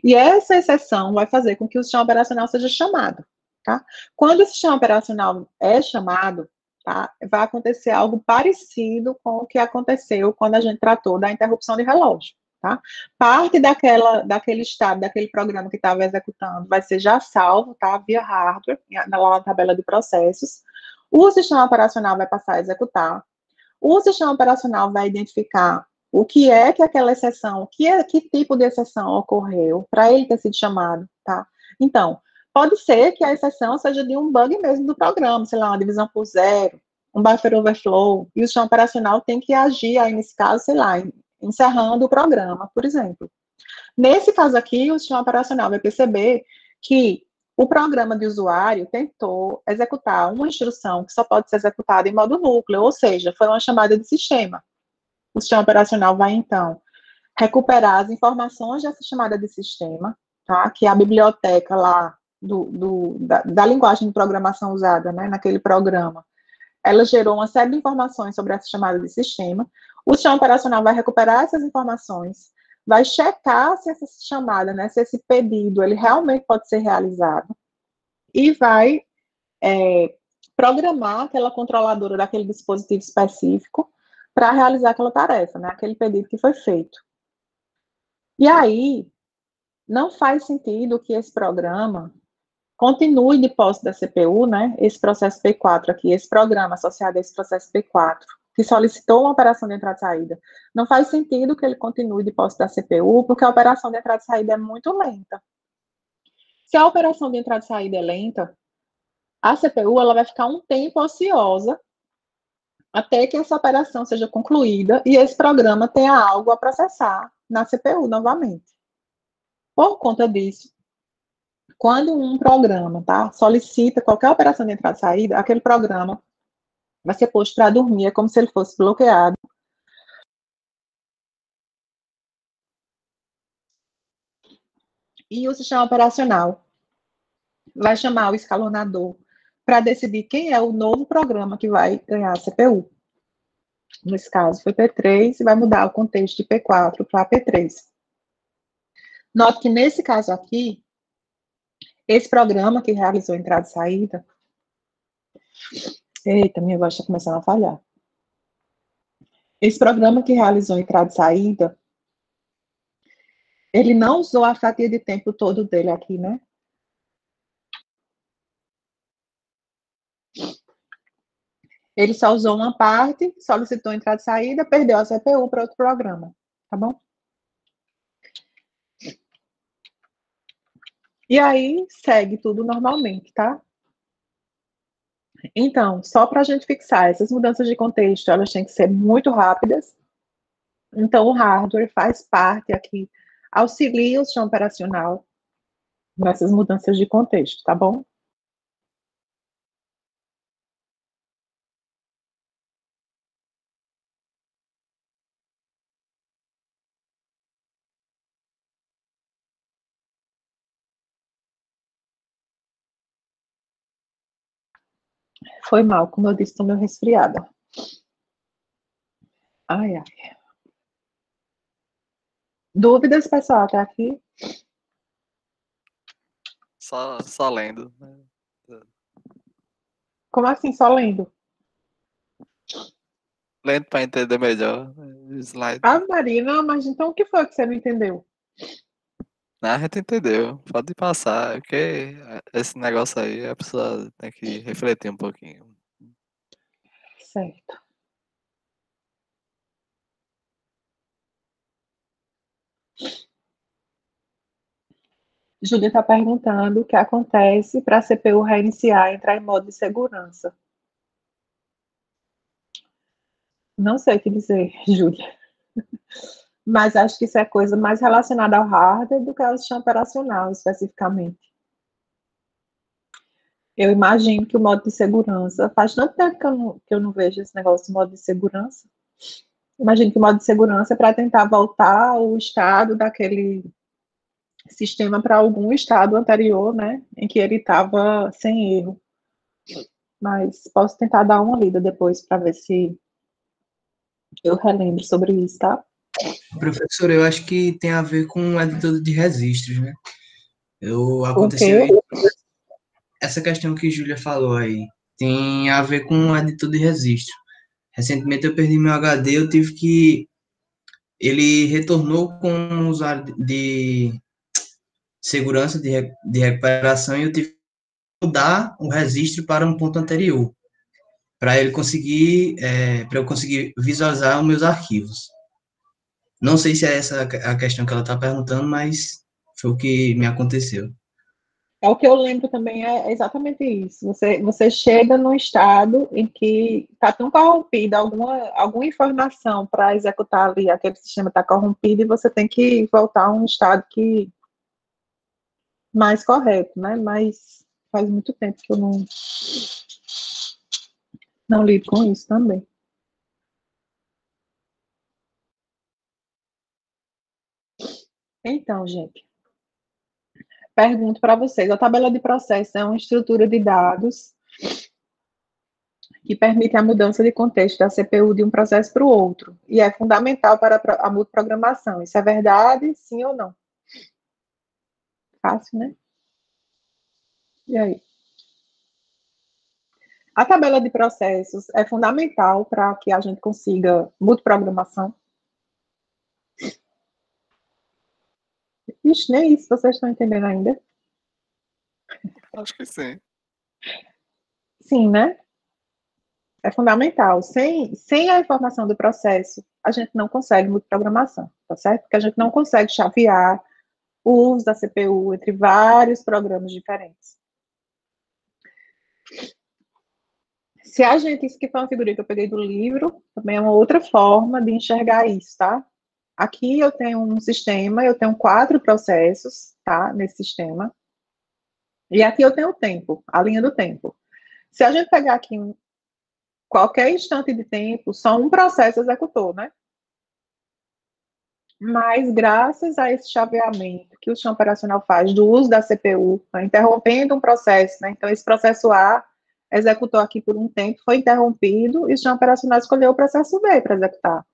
E essa exceção vai fazer com que o sistema operacional seja chamado, tá? Quando o sistema operacional é chamado, tá, vai acontecer algo parecido com o que aconteceu quando a gente tratou da interrupção de relógio, tá? Parte daquele estado, daquele programa que estava executando, vai ser já salvo, tá, via hardware, lá na tabela de processos. O sistema operacional vai passar a executar. O sistema operacional vai identificar o que é que aquela exceção, que tipo de exceção ocorreu para ele ter sido chamado, tá? Então, pode ser que a exceção seja de um bug mesmo do programa, sei lá, uma divisão por zero, um buffer overflow, e o sistema operacional tem que agir aí nesse caso, sei lá, encerrando o programa, por exemplo. Nesse caso aqui, o sistema operacional vai perceber que o programa de usuário tentou executar uma instrução que só pode ser executada em modo núcleo, ou seja, foi uma chamada de sistema. O sistema operacional vai, então, recuperar as informações dessa chamada de sistema, tá? Que é a biblioteca lá da linguagem de programação usada, né, naquele programa. Ela gerou uma série de informações sobre essa chamada de sistema. O sistema operacional vai recuperar essas informações, vai checar se essa chamada, né, se esse pedido, ele realmente pode ser realizado, e vai programar aquela controladora daquele dispositivo específico para realizar aquela tarefa, né, aquele pedido que foi feito. E aí, não faz sentido que esse programa continue de posse da CPU, né, esse processo P4 aqui, esse programa associado a esse processo P4, que solicitou uma operação de entrada e saída, não faz sentido que ele continue de posse da CPU, porque a operação de entrada e saída é muito lenta. Se a operação de entrada e saída é lenta, a CPU ela vai ficar um tempo ociosa até que essa operação seja concluída e esse programa tenha algo a processar na CPU novamente. Por conta disso, quando um programa, tá, solicita qualquer operação de entrada e saída, aquele programa vai ser posto para dormir, é como se ele fosse bloqueado. E o sistema operacional vai chamar o escalonador para decidir quem é o novo programa que vai ganhar a CPU. Nesse caso, foi P3 e vai mudar o contexto de P4 para P3. Note que nesse caso aqui, esse programa que realizou entrada e saída. Eita, minha voz está começando a falhar. Esse programa que realizou entrada e saída, ele não usou a fatia de tempo todo dele aqui, né? Ele só usou uma parte, solicitou entrada e saída, perdeu a CPU para outro programa, tá bom? E aí, segue tudo normalmente, tá? Então, só para a gente fixar, essas mudanças de contexto, elas têm que ser muito rápidas. Então, o hardware faz parte aqui, auxilia o sistema operacional nessas mudanças de contexto, tá bom? Foi mal, como eu disse, estou meio resfriada. Ai, ai. Dúvidas, pessoal, até aqui? Só lendo. Como assim, só lendo? Lendo para entender melhor. Slide. Ah, Maria, não, mas então o que foi que você não entendeu? A gente entendeu. Pode passar, porque esse negócio aí a pessoa tem que refletir um pouquinho. Certo. Júlia está perguntando o que acontece para a CPU reiniciar e entrar em modo de segurança. Não sei o que dizer, Júlia. Mas acho que isso é coisa mais relacionada ao hardware do que ao sistema operacional, especificamente. Eu imagino que o modo de segurança, faz tanto tempo que eu não vejo esse negócio de modo de segurança. Imagino que o modo de segurança é para tentar voltar o estado daquele sistema para algum estado anterior, né, em que ele estava sem erro. Mas posso tentar dar uma lida depois para ver se eu relembro sobre isso, tá? Professor, eu acho que tem a ver com o editor de registros, né? O Aconteceu quê? essa questão que Júlia falou aí, tem a ver com o editor de registro. Recentemente eu perdi meu HD, ele retornou com um usuário de segurança de recuperação e eu tive que mudar o registro para um ponto anterior, para eu conseguir visualizar os meus arquivos. Não sei se é essa a questão que ela está perguntando, mas foi o que me aconteceu. É o que eu lembro também, é exatamente isso. Você chega num estado em que está tão corrompido, alguma informação para executar ali, aquele sistema está corrompido e você tem que voltar a um estado que mais correto, né? Mas faz muito tempo que eu não lido com isso também. Então, gente, pergunto para vocês, a tabela de processo é uma estrutura de dados que permite a mudança de contexto da CPU de um processo para o outro, e é fundamental para a multiprogramação. Isso é verdade, sim ou não? Fácil, né? E aí? A tabela de processos é fundamental para que a gente consiga multiprogramação. Ixi, nem isso vocês estão entendendo ainda. Acho que sim. Sim, né? É fundamental. Sem a informação do processo, a gente não consegue multiprogramação, tá certo? Porque a gente não consegue chavear o uso da CPU entre vários programas diferentes. Se a gente, isso que foi uma figurinha que eu peguei do livro, também é uma outra forma de enxergar isso, tá? Aqui eu tenho um sistema, eu tenho 4 processos, tá? Nesse sistema. E aqui eu tenho o tempo, a linha do tempo. Se a gente pegar aqui qualquer instante de tempo, só um processo executou, né? Mas graças a esse chaveamento que o sistema operacional faz do uso da CPU, né, interrompendo um processo, né? Então, esse processo A executou aqui por um tempo, foi interrompido, e o sistema operacional escolheu o processo B para executar.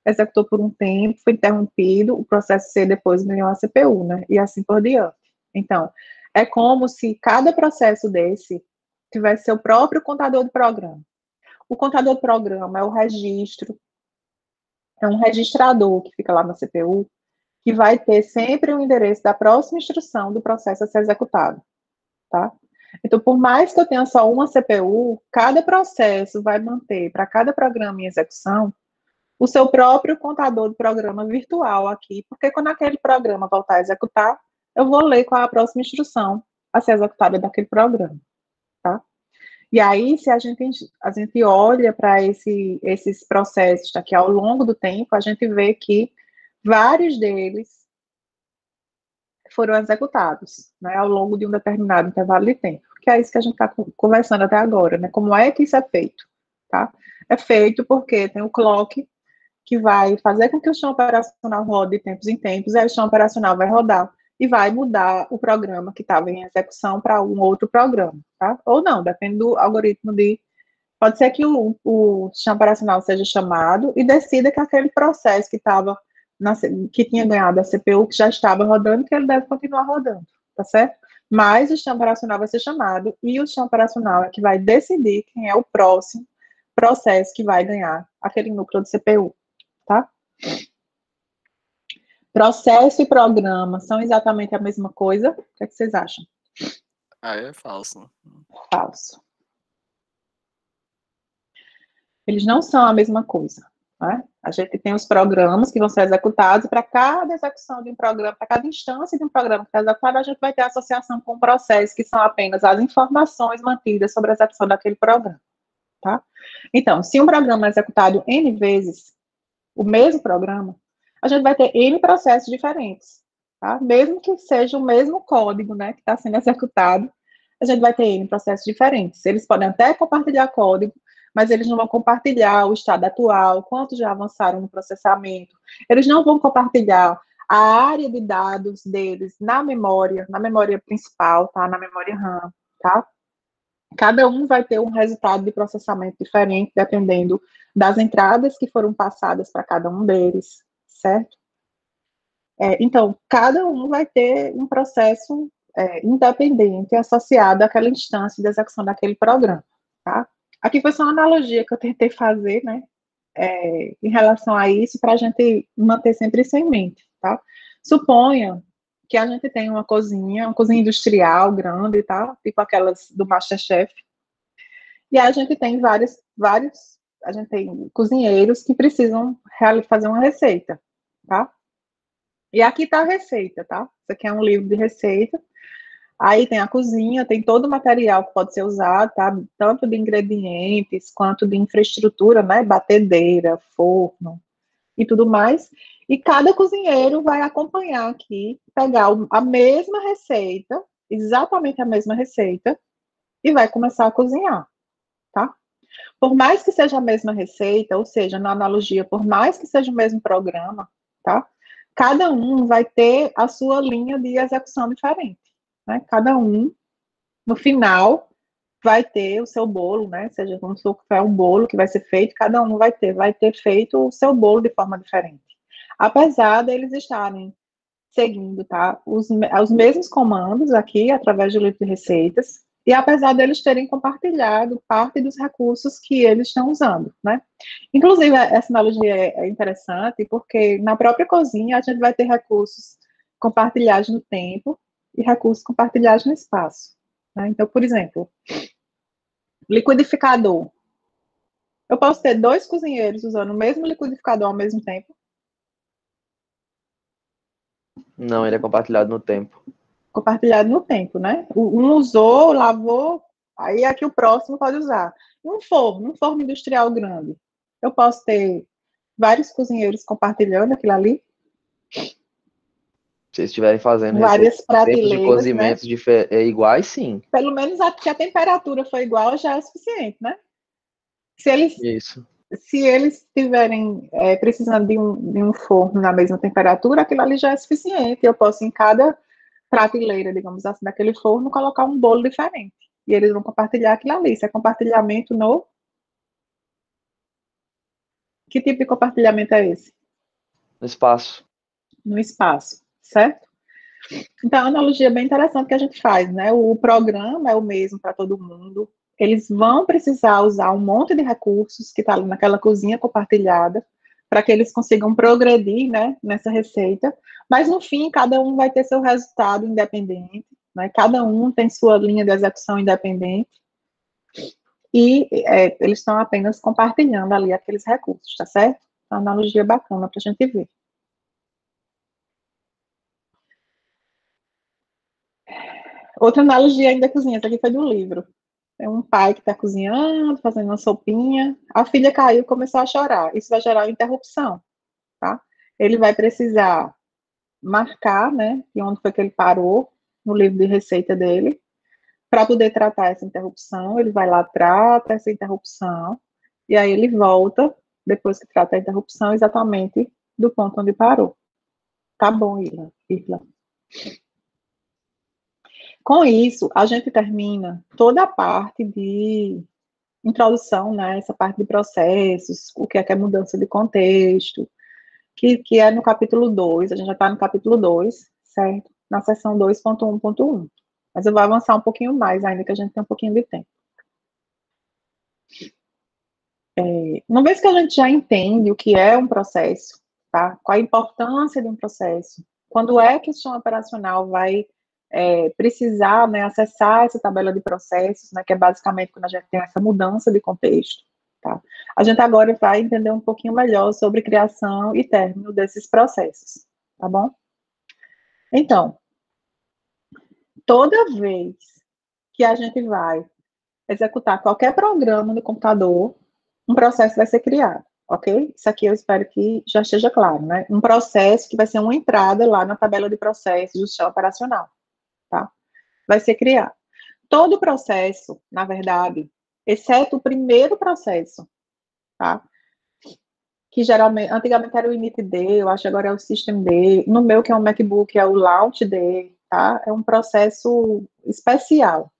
Executou por um tempo, foi interrompido, o processo C depois ganhou a CPU, né? E assim por diante. Então, é como se cada processo desse tivesse seu próprio contador de programa. O contador de programa é o registro, é um registrador que fica lá na CPU, que vai ter sempre o endereço da próxima instrução do processo a ser executado, tá? Então, por mais que eu tenha só uma CPU, cada processo vai manter, para cada programa em execução, o seu próprio contador de programa virtual aqui, porque quando aquele programa voltar a executar, eu vou ler qual é a próxima instrução a ser executada daquele programa, tá? E aí, se a gente olha para esses processos aqui ao longo do tempo, a gente vê que vários deles foram executados, né, ao longo de um determinado intervalo de tempo, que é isso que a gente está conversando até agora, né, como é que isso é feito, tá? É feito porque tem o clock, que vai fazer com que o sistema operacional rode de tempos em tempos, e aí o sistema operacional vai rodar e vai mudar o programa que estava em execução para um outro programa, tá? Ou não, depende do algoritmo de... Pode ser que o sistema operacional seja chamado e decida que aquele processo que estava que tinha ganhado a CPU, que já estava rodando, que ele deve continuar rodando, tá certo? Mas o sistema operacional vai ser chamado e o sistema operacional é que vai decidir quem é o próximo processo que vai ganhar aquele núcleo de CPU, tá? Processo e programa são exatamente a mesma coisa? O que é que vocês acham? Aí é falso. Falso. Eles não são a mesma coisa, né? A gente tem os programas que vão ser executados, e para cada execução de um programa, para cada instância de um programa que está executado, a gente vai ter associação com processos que são apenas as informações mantidas sobre a execução daquele programa, tá? Então, se um programa é executado N vezes, o mesmo programa, a gente vai ter N processos diferentes, tá? Mesmo que seja o mesmo código, né, que está sendo executado, a gente vai ter N processos diferentes. Eles podem até compartilhar código, mas eles não vão compartilhar o estado atual, quanto já avançaram no processamento. Eles não vão compartilhar a área de dados deles na memória principal, tá? Na memória RAM, tá? Cada um vai ter um resultado de processamento diferente, dependendo das entradas que foram passadas para cada um deles, certo? Então, cada um vai ter um processo independente associado àquela instância de execução daquele programa, tá? Aqui foi só uma analogia que eu tentei fazer, né, em relação a isso, para a gente manter sempre isso em mente, tá? Suponha que a gente tem uma cozinha industrial grande, tá? Tipo aquelas do MasterChef, e a gente tem a gente tem cozinheiros que precisam fazer uma receita, tá? E aqui tá a receita, tá? Isso aqui é um livro de receita. Aí tem a cozinha, tem todo o material que pode ser usado, tá? Tanto de ingredientes quanto de infraestrutura, né? Batedeira, forno e tudo mais. E cada cozinheiro vai acompanhar aqui, pegar a mesma receita, exatamente a mesma receita, e vai começar a cozinhar, tá? Por mais que seja a mesma receita, ou seja, na analogia, por mais que seja o mesmo programa, tá? Cada um vai ter a sua linha de execução diferente, né? Cada um, no final, vai ter o seu bolo, né? Seja como se for um bolo que vai ser feito, cada um vai ter feito o seu bolo de forma diferente. Apesar deles estarem seguindo, tá? Os mesmos comandos aqui, através do livro de receitas, e apesar deles terem compartilhado parte dos recursos que eles estão usando, né? Inclusive, essa analogia é interessante, porque na própria cozinha a gente vai ter recursos compartilhados no tempo e recursos compartilhados no espaço, né? Então, por exemplo, liquidificador. Eu posso ter dois cozinheiros usando o mesmo liquidificador ao mesmo tempo? Não, ele é compartilhado no tempo. Compartilhado no tempo, né? Um usou, lavou, aí aqui o próximo pode usar. Um forno industrial grande. Eu posso ter vários cozinheiros compartilhando aquilo ali, Se eles estiverem fazendo várias receitas com tempos de prateleiras, né? cozimento iguais, sim. Pelo menos que a temperatura for igual já é suficiente, né? Se eles Isso. se eles estiverem precisando de um forno na mesma temperatura, aquilo ali já é suficiente. Eu posso, em cada prateleira, digamos assim, daquele forno, colocar um bolo diferente. E eles vão compartilhar aquilo ali. Isso é compartilhamento no... Que tipo de compartilhamento é esse? No espaço. No espaço, certo? Então, é uma analogia bem interessante que a gente faz, né? O programa é o mesmo para todo mundo. Eles vão precisar usar um monte de recursos que está ali naquela cozinha compartilhada para que eles consigam progredir, né, nessa receita. Mas, no fim, cada um vai ter seu resultado independente, né? Cada um tem sua linha de execução independente. E eles estão apenas compartilhando ali aqueles recursos, tá certo? É uma analogia bacana para a gente ver. Outra analogia ainda da cozinha, essa aqui foi do livro. É um pai que está cozinhando, fazendo uma sopinha, a filha caiu e começou a chorar. Isso vai gerar uma interrupção, tá? Ele vai precisar marcar, né, de onde foi que ele parou no livro de receita dele, para poder tratar essa interrupção. Ele vai lá, trata essa interrupção, e aí ele volta, depois que trata a interrupção, exatamente do ponto onde parou. Tá bom, Irla. Com isso, a gente termina toda a parte de introdução, né, essa parte de processos, o que é mudança de contexto, que é no capítulo 2, a gente já está no capítulo 2, certo? Na seção 2.1.1. Mas eu vou avançar um pouquinho mais, ainda que a gente tenha um pouquinho de tempo. Uma vez que a gente já entende o que é um processo, tá? Qual a importância de um processo, quando é que o sistema operacional vai precisar, né, acessar essa tabela de processos, né, que é basicamente quando a gente tem essa mudança de contexto, tá? A gente agora vai entender um pouquinho melhor sobre criação e término desses processos, tá bom? Então, toda vez que a gente vai executar qualquer programa no computador, um processo vai ser criado, ok? Isso aqui eu espero que já esteja claro, né? Um processo que vai ser uma entrada lá na tabela de processos do sistema operacional, tá? Vai ser criado. Todo processo, na verdade, exceto o primeiro processo, tá? Que geralmente, antigamente era o initd, eu acho que agora é o systemd, no meu que é um MacBook é o launchd, tá? É um processo especial,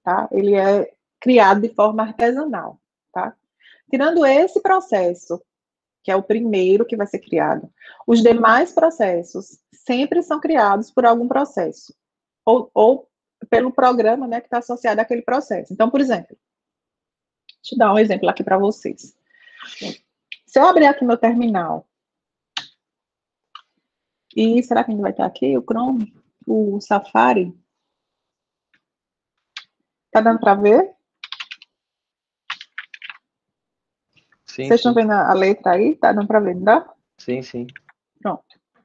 tá? Ele é criado de forma artesanal, tá? Tirando esse processo, que é o primeiro que vai ser criado, os demais processos sempre são criados por algum processo, ou pelo programa, né, que está associado àquele processo. Então, por exemplo, deixa eu dar um exemplo aqui para vocês. Se eu abrir aqui meu terminal, e será que ainda vai estar aqui o Chrome, o Safari? Tá dando para ver? Sim, Vocês estão sim. vendo a letra aí? Tá dando para ver, não dá? Sim, sim. Pronto,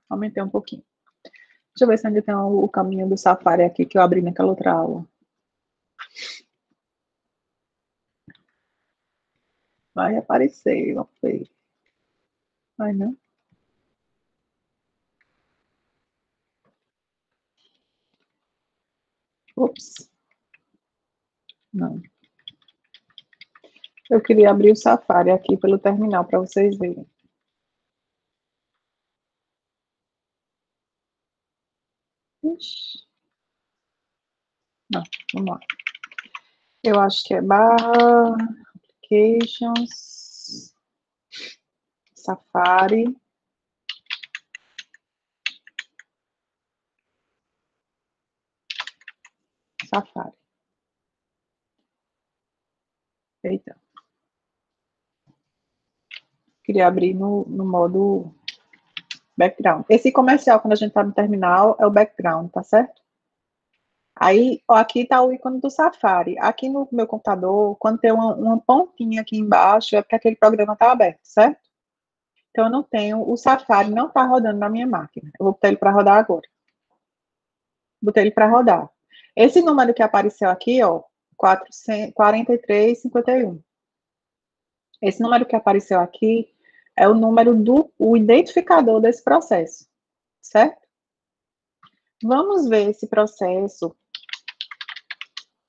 aumentei um pouquinho. Deixa eu ver se ainda tem o caminho do Safari aqui que eu abri naquela outra aula. Vai aparecer, vamos ver. Vai não? Ops. Não. Eu queria abrir o Safari aqui pelo terminal para vocês verem. Ixi. Não, vamos lá. Eu acho que é barra, applications, Safari. Safari. Eita. Queria abrir no modo background. Esse comercial, quando a gente está no terminal, é o background, tá certo? Aí, ó, aqui está o ícone do Safari. Aqui no meu computador, quando tem uma pontinha aqui embaixo, é porque aquele programa está aberto, certo? Então, eu não tenho, o Safari não está rodando na minha máquina. Eu vou botar ele para rodar agora. Botei ele para rodar. Esse número que apareceu aqui, ó, 4351. Esse número que apareceu aqui é o número o identificador desse processo, certo? Vamos ver esse processo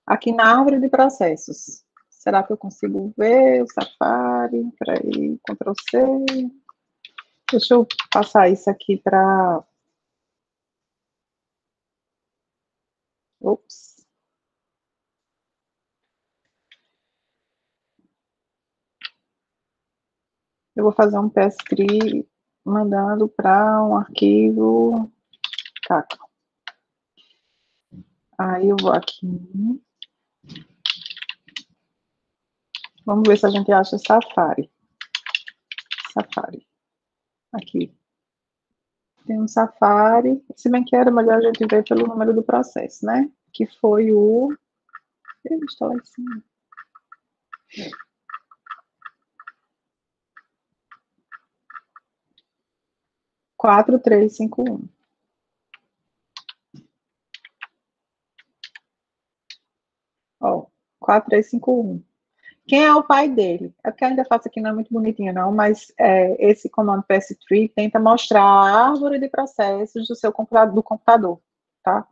aqui na árvore de processos. Será que eu consigo ver o Safari? Peraí, Ctrl C. Deixa eu passar isso aqui para... Ops. Eu vou fazer um PSCRI mandando para um arquivo Caca. Aí eu vou aqui. Vamos ver se a gente acha Safari. Safari. Aqui. Tem um Safari. Se bem que era melhor a gente ver pelo número do processo, né? Que foi o... Está lá em cima. Quatro, três, cinco, um. Ó, 4351. Quem é o pai dele? É porque a interface aqui não é muito bonitinha, não, mas esse comando PS3 tenta mostrar a árvore de processos do computador, tá?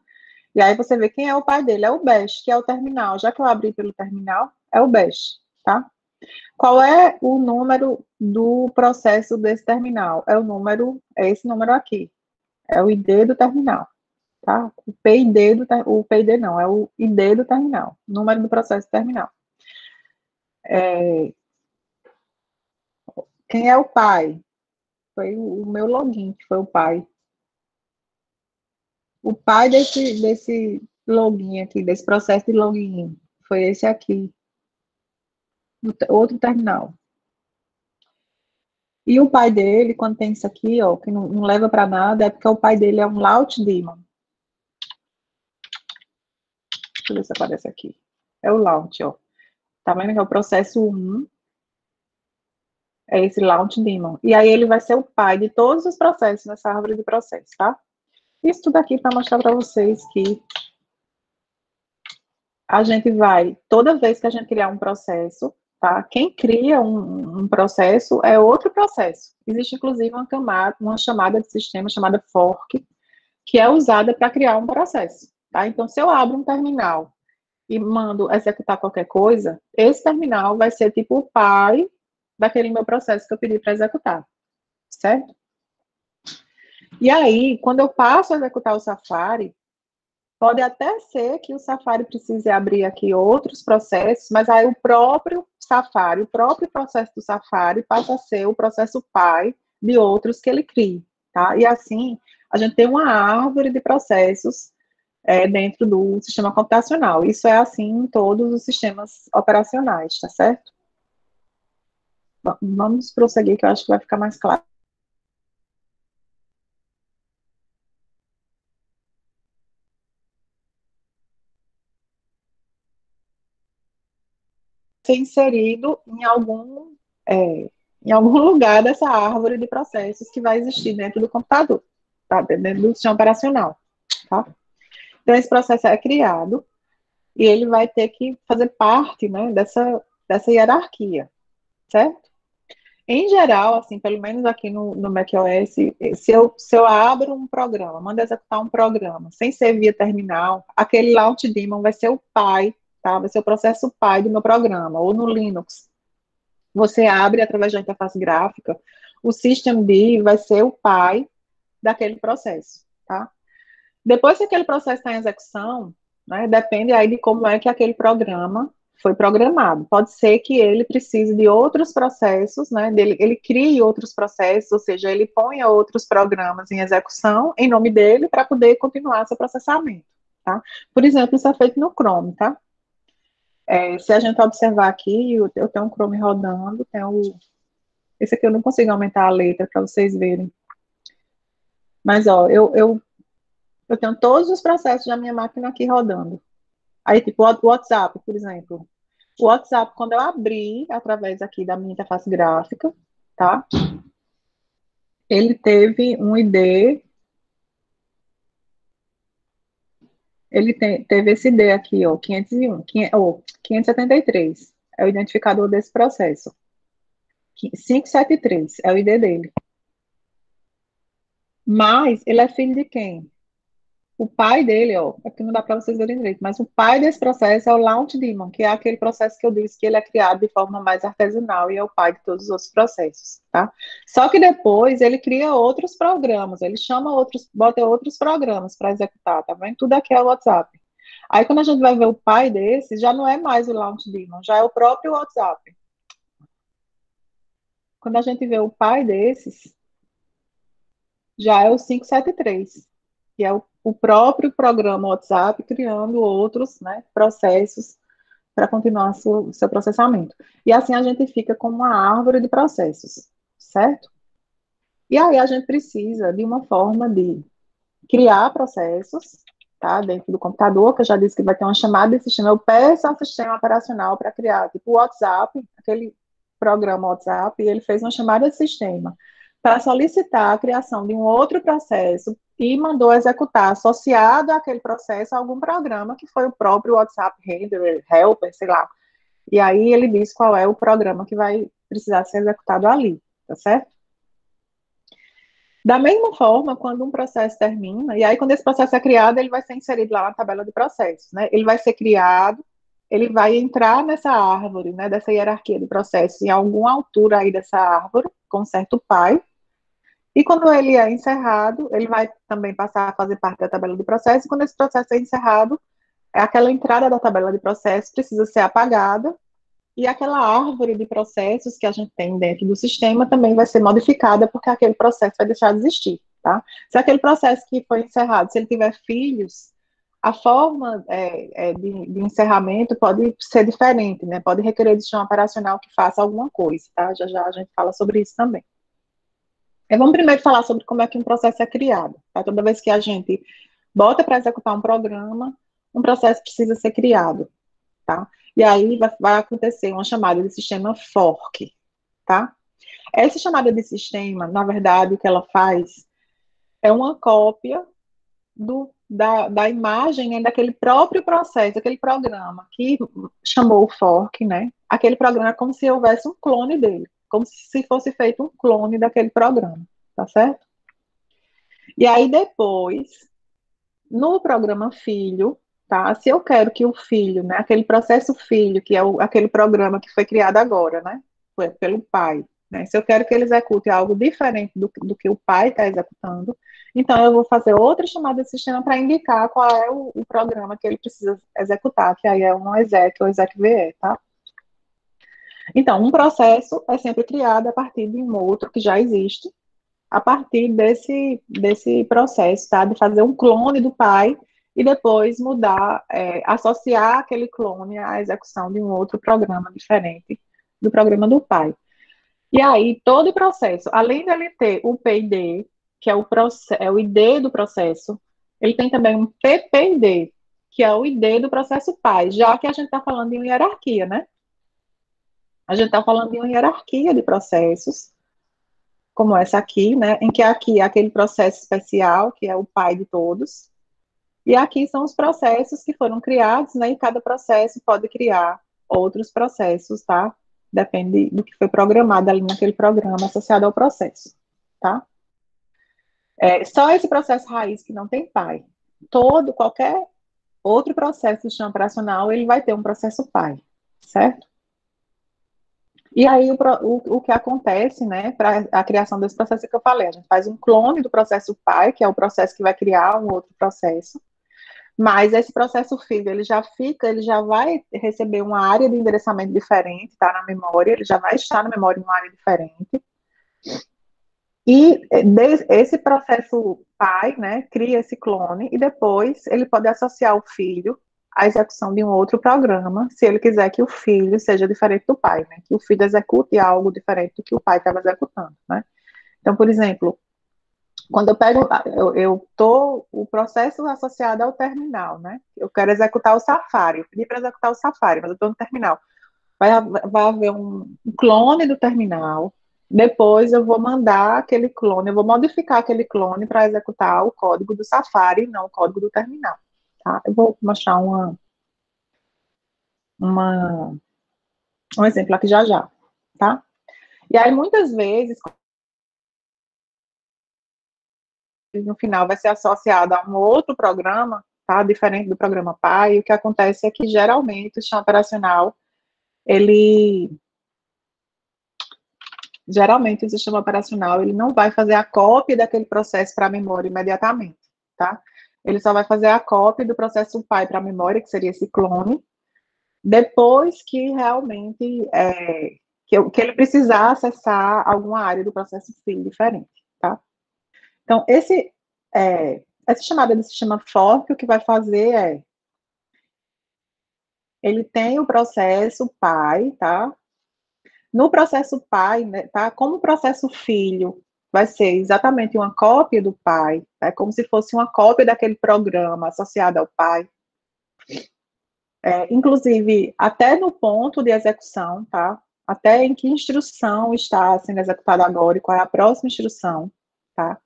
E aí você vê quem é o pai dele, é o bash, que é o terminal. Já que eu abri pelo terminal, é o bash, tá? Qual é o número do processo desse terminal? É esse número aqui, é o ID do terminal, tá? O PID não, é o ID do terminal, número do processo terminal. Quem é o pai? Foi o meu login que foi o pai. O pai desse login aqui, desse processo de login, foi esse aqui, outro terminal. E o pai dele, quando tem isso aqui, ó, que não leva para nada, é porque o pai dele é um launch daemon. Deixa eu ver se aparece aqui. É o launch, ó. Tá vendo que é o processo 1, é esse launch daemon. E aí ele vai ser o pai de todos os processos nessa árvore de processos, tá? Isso tudo aqui para mostrar para vocês que a gente vai, toda vez que a gente criar um processo, tá? Quem cria um processo é outro processo. Existe, inclusive, uma chamada de sistema chamada fork, que é usada para criar um processo, tá? Então, se eu abro um terminal e mando executar qualquer coisa, esse terminal vai ser tipo o pai daquele meu processo que eu pedi para executar, certo? E aí, quando eu passo a executar o Safari, pode até ser que o Safari precise abrir aqui outros processos, mas aí o próprio Safari, o próprio processo do Safari passa a ser o processo pai de outros que ele cria, tá? E assim, a gente tem uma árvore de processos dentro do sistema computacional. Isso é assim em todos os sistemas operacionais, tá certo? Vamos prosseguir, que eu acho que vai ficar mais claro. Ser inserido em algum lugar dessa árvore de processos que vai existir dentro do computador, tá? Dentro do sistema operacional, tá? Então, esse processo é criado e ele vai ter que fazer parte, né, dessa hierarquia, certo? Em geral, assim, pelo menos aqui no macOS, se eu abro um programa, mando executar um programa, sem ser via terminal, aquele launch daemon vai ser o pai, tá? Vai ser o processo pai do meu programa, ou no Linux. Você abre através da interface gráfica, o systemd vai ser o pai daquele processo, tá? Depois que aquele processo está em execução, né, depende aí de como é que aquele programa foi programado. Pode ser que ele precise de outros processos, né, ele crie outros processos, ou seja, ele ponha outros programas em execução em nome dele para poder continuar seu processamento, tá? Por exemplo, isso é feito no Chrome, tá? Se a gente observar aqui, eu tenho um Chrome rodando, esse aqui eu não consigo aumentar a letra para vocês verem. Mas, ó, eu tenho todos os processos da minha máquina aqui rodando. Aí, tipo, o WhatsApp, por exemplo. O WhatsApp, quando eu abri, através aqui da minha interface gráfica, tá? Ele teve um ID, teve esse ID aqui, ó, 501, 573, é o identificador desse processo. 573 é o ID dele. Mas ele é filho de quem? O pai dele, ó, aqui não dá para vocês verem direito, mas o pai desse processo é o launch daemon, que é aquele processo que eu disse que ele é criado de forma mais artesanal e é o pai de todos os outros processos, tá? Só que depois ele cria outros programas, ele bota outros programas para executar, tá vendo? Tudo aqui é o WhatsApp. Aí quando a gente vai ver o pai desse, já não é mais o launch daemon, já é o próprio WhatsApp. Quando a gente vê o pai desses, já é o 573, que é o próprio programa WhatsApp criando outros, né, processos para continuar seu processamento. E assim a gente fica com uma árvore de processos, certo? E aí a gente precisa de uma forma de criar processos, tá, dentro do computador, que eu já disse que vai ter uma chamada de sistema. Eu peço ao sistema operacional para criar, tipo o WhatsApp, aquele programa WhatsApp, e ele fez uma chamada de sistema para solicitar a criação de um outro processo e mandou executar, associado àquele processo, a algum programa que foi o próprio WhatsApp Handler, Helper, sei lá. E aí ele diz qual é o programa que vai precisar ser executado ali, tá certo? Da mesma forma, quando um processo termina, e aí quando esse processo é criado, ele vai ser inserido lá na tabela de processos, né? Ele vai ser criado, ele vai entrar nessa árvore, né, dessa hierarquia de processos, em alguma altura aí dessa árvore, com um certo pai, e quando ele é encerrado, ele vai também passar a fazer parte da tabela de processos, e quando esse processo é encerrado, aquela entrada da tabela de processos precisa ser apagada, e aquela árvore de processos que a gente tem dentro do sistema também vai ser modificada, porque aquele processo vai deixar de existir, tá? Se aquele processo que foi encerrado, se ele tiver filhos, a forma de encerramento pode ser diferente, né? Pode requerer de sistema operacional que faça alguma coisa, tá? Já já a gente fala sobre isso também. Vamos primeiro falar sobre como é que um processo é criado, tá? Toda vez que a gente bota para executar um programa, um processo precisa ser criado, tá? E aí vai acontecer uma chamada de sistema fork, tá? Essa chamada de sistema, na verdade, o que ela faz é uma cópia da imagem, né, daquele próprio processo, aquele programa que chamou o fork, né? Aquele programa é como se houvesse um clone dele, como se fosse feito um clone daquele programa, tá certo? E aí depois, no programa filho, tá? Se eu quero que o filho, né, aquele processo filho, que é aquele programa que foi criado agora, né, foi pelo pai, né, se eu quero que ele execute algo diferente do que o pai está executando, então eu vou fazer outra chamada de sistema para indicar qual é o programa que ele precisa executar, que aí é um exec ou execve, tá? Então, um processo é sempre criado a partir de um outro que já existe, a partir desse processo, tá? De fazer um clone do pai e depois mudar, associar aquele clone à execução de um outro programa diferente do programa do pai. E aí, todo o processo, além dele ter o PID, que é o ID do processo, ele tem também um PPID, que é o ID do processo pai, já que a gente está falando de uma hierarquia, né? A gente está falando de uma hierarquia de processos, como essa aqui, né, em que aqui é aquele processo especial, que é o pai de todos, e aqui são os processos que foram criados, né, e cada processo pode criar outros processos, tá? Depende do que foi programado ali naquele programa associado ao processo, tá? Só esse processo raiz que não tem pai. Qualquer outro processo do sistema operacional, ele vai ter um processo pai, certo? E aí, o que acontece, né, para a criação desse processo que eu falei, a gente faz um clone do processo pai, que é o processo que vai criar um outro processo, mas esse processo filho, ele já vai receber uma área de endereçamento diferente, tá, na memória, ele já vai estar na memória em uma área diferente, e esse processo pai, né, cria esse clone, e depois ele pode associar o filho a execução de um outro programa, se ele quiser que o filho seja diferente do pai, né? Que o filho execute algo diferente do que o pai estava executando, né? Então, por exemplo, quando eu pego, o processo associado ao terminal, né? Eu quero executar o Safari, eu pedi para executar o Safari, mas eu estou no terminal. Vai haver um clone do terminal, depois eu vou mandar aquele clone, eu vou modificar aquele clone para executar o código do Safari, não o código do terminal. Tá? Eu vou mostrar um exemplo aqui já já, tá? E aí, muitas vezes, no final vai ser associado a um outro programa, tá? Diferente do programa pai, e o que acontece é que, geralmente, o sistema operacional, ele não vai fazer a cópia daquele processo para a memória imediatamente, tá? Ele só vai fazer a cópia do processo pai para a memória, que seria esse clone, depois que realmente que ele precisar acessar alguma área do processo filho diferente, tá? Então, essa chamada de sistema fork, o que vai fazer ele tem o processo pai, tá? No processo pai, né, tá? Como o processo filho vai ser exatamente uma cópia do pai, é como se fosse uma cópia daquele programa associado ao pai. Inclusive, até no ponto de execução, tá? Até em que instrução está sendo executada agora e qual é a próxima instrução, tá?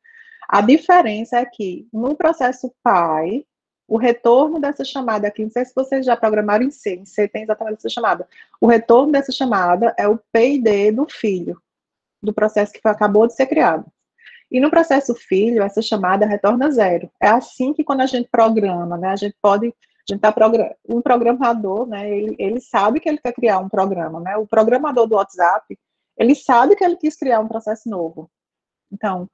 A diferença é que, no processo PAI, o retorno dessa chamada aqui, não sei se vocês já programaram em C tem exatamente essa chamada. O retorno dessa chamada é o PID do filho, do processo que acabou de ser criado. E no processo filho, essa chamada retorna 0. É assim que quando a gente programa, né, a gente tá um programador, né, ele sabe que ele quer criar um programa, né, o programador do WhatsApp, ele sabe que ele quis criar um processo novo. Então,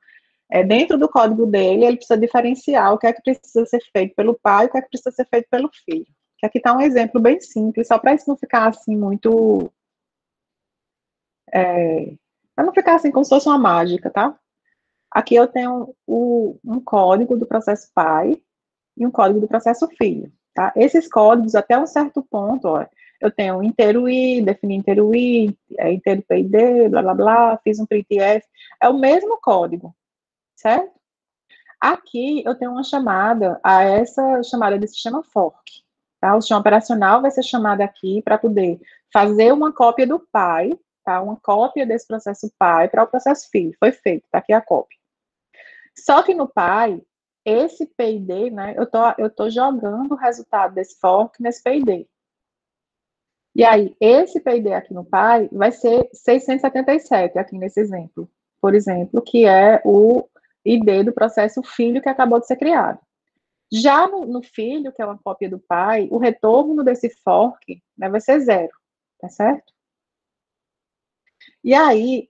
dentro do código dele, ele precisa diferenciar o que é que precisa ser feito pelo pai e o que é que precisa ser feito pelo filho. Que aqui está um exemplo bem simples, só para isso não ficar assim muito... para não ficar assim como se fosse uma mágica, tá? Aqui eu tenho um código do processo pai e um código do processo filho, tá? Esses códigos, até um certo ponto, ó, eu tenho inteiro i, defini inteiro i, inteiro PID, blá, blá, blá, fiz um printf, é o mesmo código, certo? Aqui eu tenho uma chamada, essa chamada de sistema fork, tá? O sistema operacional vai ser chamado aqui para poder fazer uma cópia do pai, tá? Uma cópia desse processo pai para o processo filho, foi feito, tá aqui a cópia. Só que no pai, esse PID, né, eu tô jogando o resultado desse fork nesse PID. E aí, esse PID aqui no pai vai ser 677, aqui nesse exemplo, por exemplo, que é o ID do processo filho que acabou de ser criado. Já no filho, que é uma cópia do pai, o retorno desse fork, né, vai ser 0, tá certo? E aí,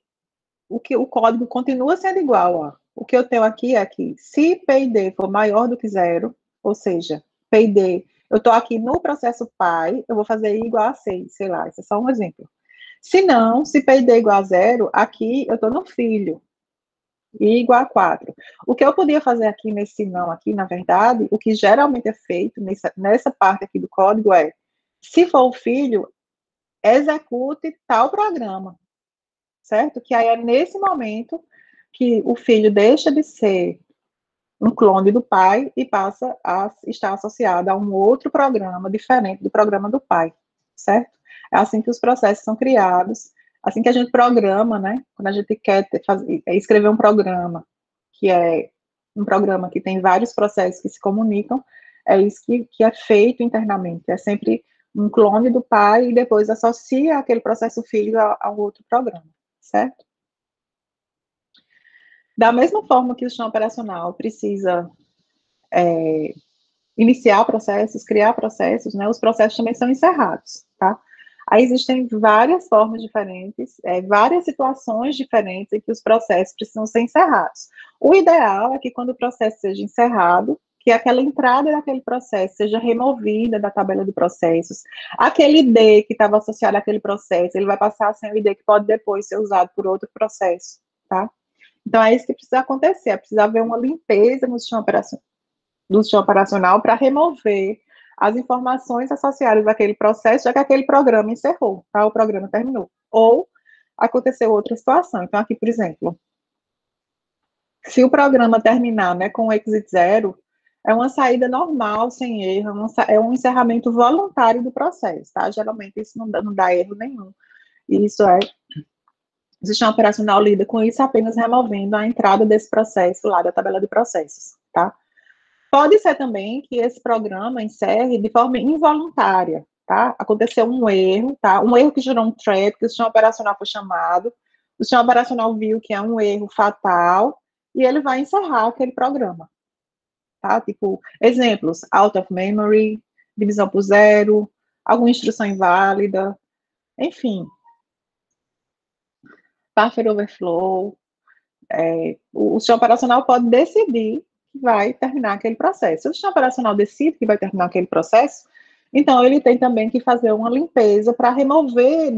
o código continua sendo igual, ó. O que eu tenho aqui é que, se PID for maior do que 0, ou seja, PID, eu estou aqui no processo pai, eu vou fazer i igual a 6, sei lá, esse é só um exemplo. Se não, se PID é igual a 0, aqui eu estou no filho, i igual a 4. O que eu podia fazer aqui nesse não aqui, na verdade, o que geralmente é feito nessa parte aqui do código é, se for o filho, execute tal programa, certo? Que aí é nesse momento que o filho deixa de ser um clone do pai e passa a estar associado a um outro programa diferente do programa do pai, certo? É assim que os processos são criados, assim que a gente programa, né? Quando a gente quer escrever um programa, que é um programa que tem vários processos que se comunicam, é isso que é feito internamente, é sempre um clone do pai e depois associa aquele processo filho a um outro programa, certo? Da mesma forma que o sistema operacional precisa iniciar processos, criar processos, né, os processos também são encerrados, tá? Aí existem várias formas diferentes, várias situações diferentes em que os processos precisam ser encerrados. O ideal é que quando o processo seja encerrado, que aquela entrada daquele processo seja removida da tabela de processos, aquele ID que estava associado àquele processo, ele vai passar a ser um ID que pode depois ser usado por outro processo, tá? Então, é isso que precisa acontecer, é precisar haver uma limpeza no sistema operacional para remover as informações associadas àquele processo, já que aquele programa encerrou, tá? O programa terminou. Ou aconteceu outra situação. Então, aqui, por exemplo, se o programa terminar, né, com o exit 0, é uma saída normal, sem erro, é um encerramento voluntário do processo, tá? Geralmente isso não dá erro nenhum. E isso o sistema operacional lida com isso apenas removendo a entrada desse processo lá da tabela de processos, tá? Pode ser também que esse programa encerre de forma involuntária, tá? Aconteceu um erro, tá? Um erro que gerou um thread, que o sistema operacional foi chamado, o sistema operacional viu que é um erro fatal e ele vai encerrar aquele programa, tá? Tipo, exemplos, out of memory, divisão por 0, alguma instrução inválida, enfim. Buffer overflow, o sistema operacional pode decidir que vai terminar aquele processo. Se o sistema operacional decide que vai terminar aquele processo, então ele tem também que fazer uma limpeza para remover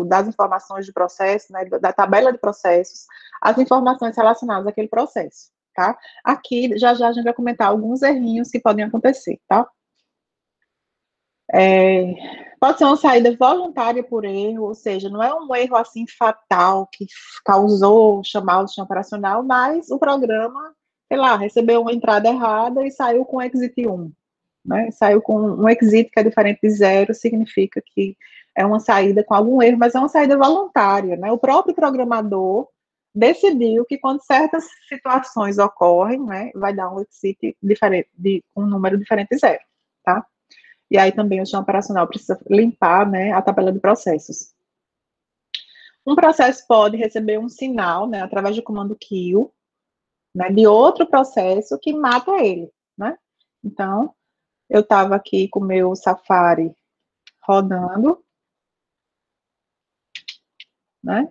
das informações de processo, né, da tabela de processos, as informações relacionadas àquele processo, tá? Aqui, já a gente vai comentar alguns errinhos que podem acontecer, tá? Pode ser uma saída voluntária por erro, ou seja, não é um erro assim fatal que causou chamar o sistema operacional, mas o programa, sei lá, recebeu uma entrada errada e saiu com exit 1, né? Saiu com um exit que é diferente de 0, significa que é uma saída com algum erro, mas é uma saída voluntária, né? O próprio programador decidiu que quando certas situações ocorrem, né, vai dar um exit diferente, de um número diferente de zero, tá? E aí também o sistema operacional precisa limpar, né, a tabela de processos. Um processo pode receber um sinal, né, através do comando kill, né, de outro processo que mata ele, né? Então, eu estava aqui com o meu Safari rodando, né?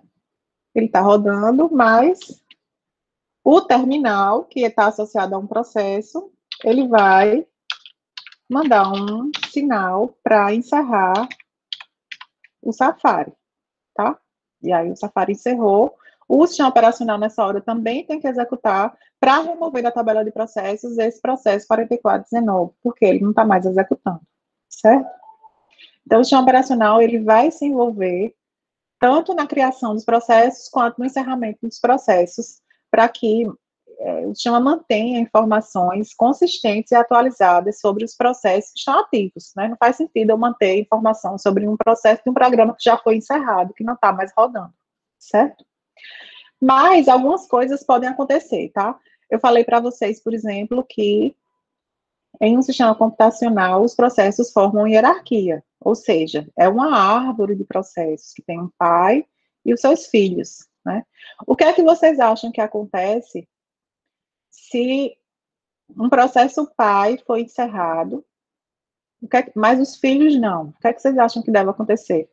Ele está rodando, mas o terminal, que está associado a um processo, ele vai mandar um sinal para encerrar o Safari, tá? E aí o Safari encerrou. O sistema operacional nessa hora também tem que executar para remover da tabela de processos esse processo 4419, porque ele não está mais executando, certo? Então, o sistema operacional ele vai se envolver tanto na criação dos processos quanto no encerramento dos processos, para que o sistema mantenha informações consistentes e atualizadas sobre os processos que estão ativos, né? Não faz sentido eu manter informação sobre um processo de um programa que já foi encerrado, que não está mais rodando, certo? Mas algumas coisas podem acontecer, tá? Eu falei para vocês, por exemplo, que em um sistema computacional os processos formam hierarquia, ou seja, é uma árvore de processos que tem um pai e os seus filhos, né? O que é que vocês acham que acontece se um processo pai foi encerrado, mas os filhos não? O que é que vocês acham que deve acontecer?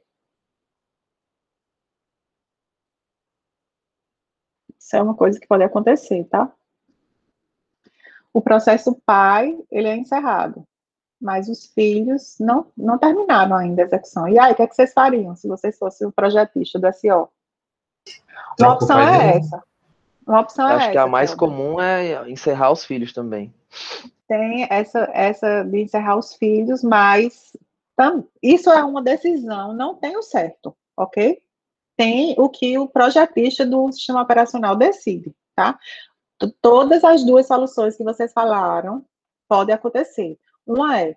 Isso é uma coisa que pode acontecer, tá? O processo pai, ele é encerrado, mas os filhos não terminaram ainda a execução. E aí, o que é que vocês fariam se vocês fossem o projetista do SO? Uma Troca o opção pai é dele. essa. Uma opção Eu acho é que a essa, mais Kelber. comum é encerrar os filhos também. Tem essa de encerrar os filhos, mas isso é uma decisão, não tem o certo, ok? Tem o que o projetista do sistema operacional decide, tá? Todas as duas soluções que vocês falaram podem acontecer. Uma é,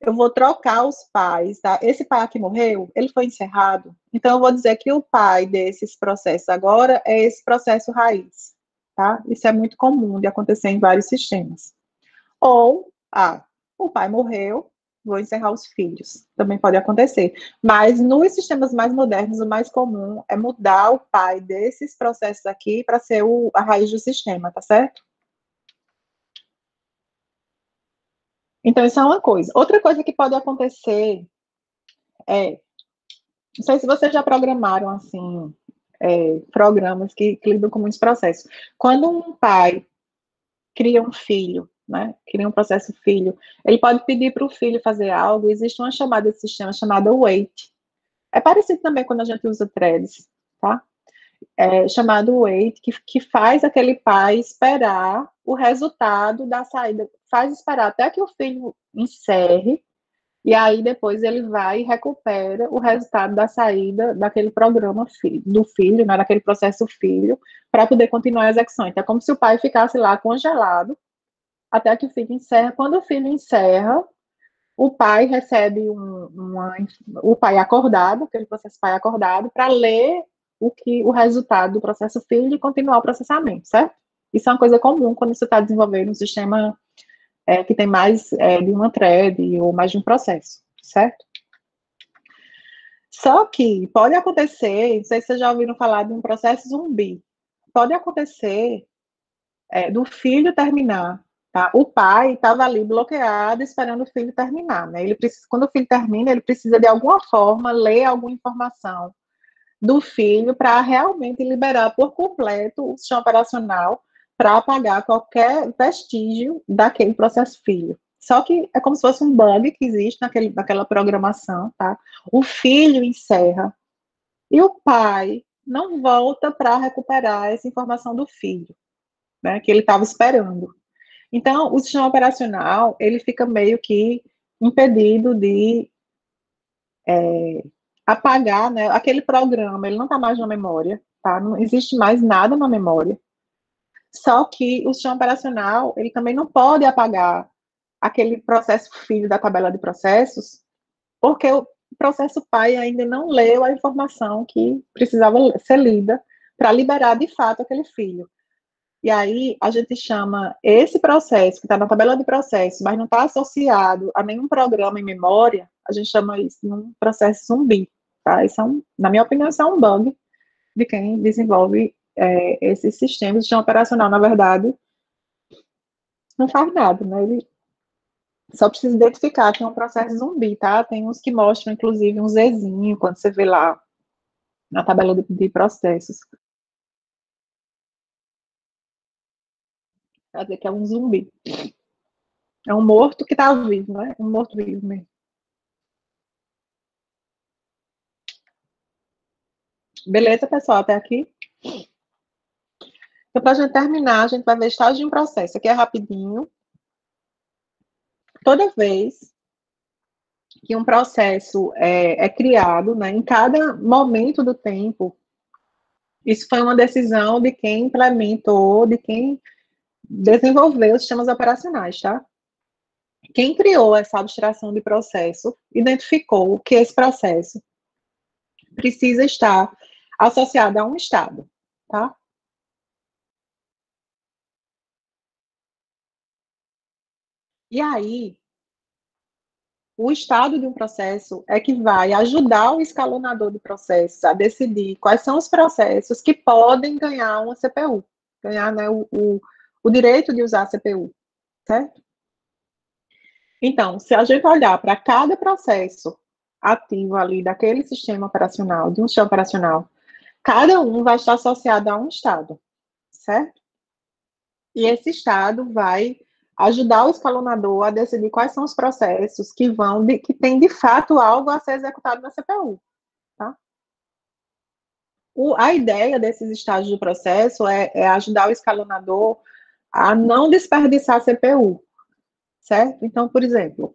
eu vou trocar os pais, tá? Esse pai aqui morreu, ele foi encerrado, então eu vou dizer que o pai desses processos agora é esse processo raiz, tá? Isso é muito comum de acontecer em vários sistemas. Ou, o pai morreu, vou encerrar os filhos. Também pode acontecer. Mas nos sistemas mais modernos, o mais comum é mudar o pai desses processos aqui para ser a raiz do sistema, tá certo? Então, isso é uma coisa. Outra coisa que pode acontecer é, não sei se vocês já programaram, assim, programas que lidam com muitos processos. Quando um pai cria um filho, né, cria um processo filho, ele pode pedir para o filho fazer algo, existe uma chamada de sistema chamada wait. É parecido também quando a gente usa threads, tá? É chamado wait, que faz aquele pai esperar o resultado da saída, faz esperar até que o filho encerre, e aí depois ele vai e recupera o resultado da saída daquele programa do filho, né, daquele processo filho, para poder continuar a execução. Então é como se o pai ficasse lá congelado, até que o filho encerra. Quando o filho encerra, o pai recebe o pai acordado, aquele processo pai acordado, para ler o resultado do processo filho e continuar o processamento, certo? Isso é uma coisa comum quando você está desenvolvendo um sistema que tem mais de uma thread ou mais de um processo, certo? Só que pode acontecer, não sei se vocês já ouviram falar de um processo zumbi, pode acontecer do filho terminar. Tá? O pai estava ali bloqueado, esperando o filho terminar. Né? Quando o filho termina, ele precisa, de alguma forma, ler alguma informação do filho para realmente liberar por completo o sistema operacional para apagar qualquer vestígio daquele processo filho. Só que é como se fosse um bug que existe naquela programação. Tá? O filho encerra e o pai não volta para recuperar essa informação do filho, né, que ele estava esperando. Então, o sistema operacional, ele fica meio que impedido de apagar, né, aquele programa, ele não está mais na memória, tá? Não existe mais nada na memória. Só que o sistema operacional, ele também não pode apagar aquele processo filho da tabela de processos, porque o processo pai ainda não leu a informação que precisava ser lida para liberar de fato aquele filho. E aí a gente chama esse processo, que está na tabela de processo, mas não está associado a nenhum programa em memória, a gente chama isso de um processo zumbi. Tá? Isso na minha opinião, isso é um bug de quem desenvolve esses sistemas. O sistema operacional, na verdade, não faz nada, né? Ele só precisa identificar que é um processo zumbi, tá? Tem uns que mostram, inclusive, um Zzinho, quando você vê lá na tabela de processos. Quer dizer que é um zumbi. É um morto que está vivo, né? Um morto vivo mesmo. Beleza, pessoal? Até aqui? Então, para a gente terminar, a gente vai ver estágio de um processo. Aqui é rapidinho. Toda vez que um processo é criado, né, em cada momento do tempo, isso foi uma decisão de quem implementou, de quem desenvolveu os sistemas operacionais, tá? Quem criou essa abstração de processo, identificou que esse processo precisa estar associado a um estado, tá? E aí, o estado de um processo é que vai ajudar o escalonador de processos a decidir quais são os processos que podem ganhar uma CPU, ganhar, né, o direito de usar a CPU, certo? Então, se a gente olhar para cada processo ativo ali daquele sistema operacional, de um sistema operacional, cada um vai estar associado a um estado, certo? E esse estado vai ajudar o escalonador a decidir quais são os processos que tem de fato algo a ser executado na CPU, tá? A ideia desses estágios do processo é ajudar o escalonador a não desperdiçar a CPU, certo? Então, por exemplo,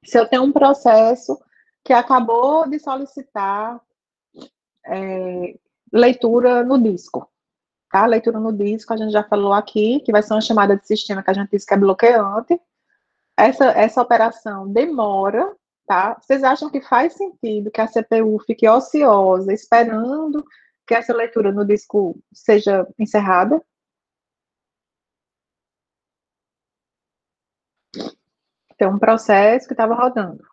se eu tenho um processo que acabou de solicitar leitura no disco, tá? Leitura no disco, a gente já falou aqui, que vai ser uma chamada de sistema que a gente disse que é bloqueante. Essa operação demora, tá? Vocês acham que faz sentido que a CPU fique ociosa, esperando que essa leitura no disco seja encerrada? Tem um processo que estava rodando,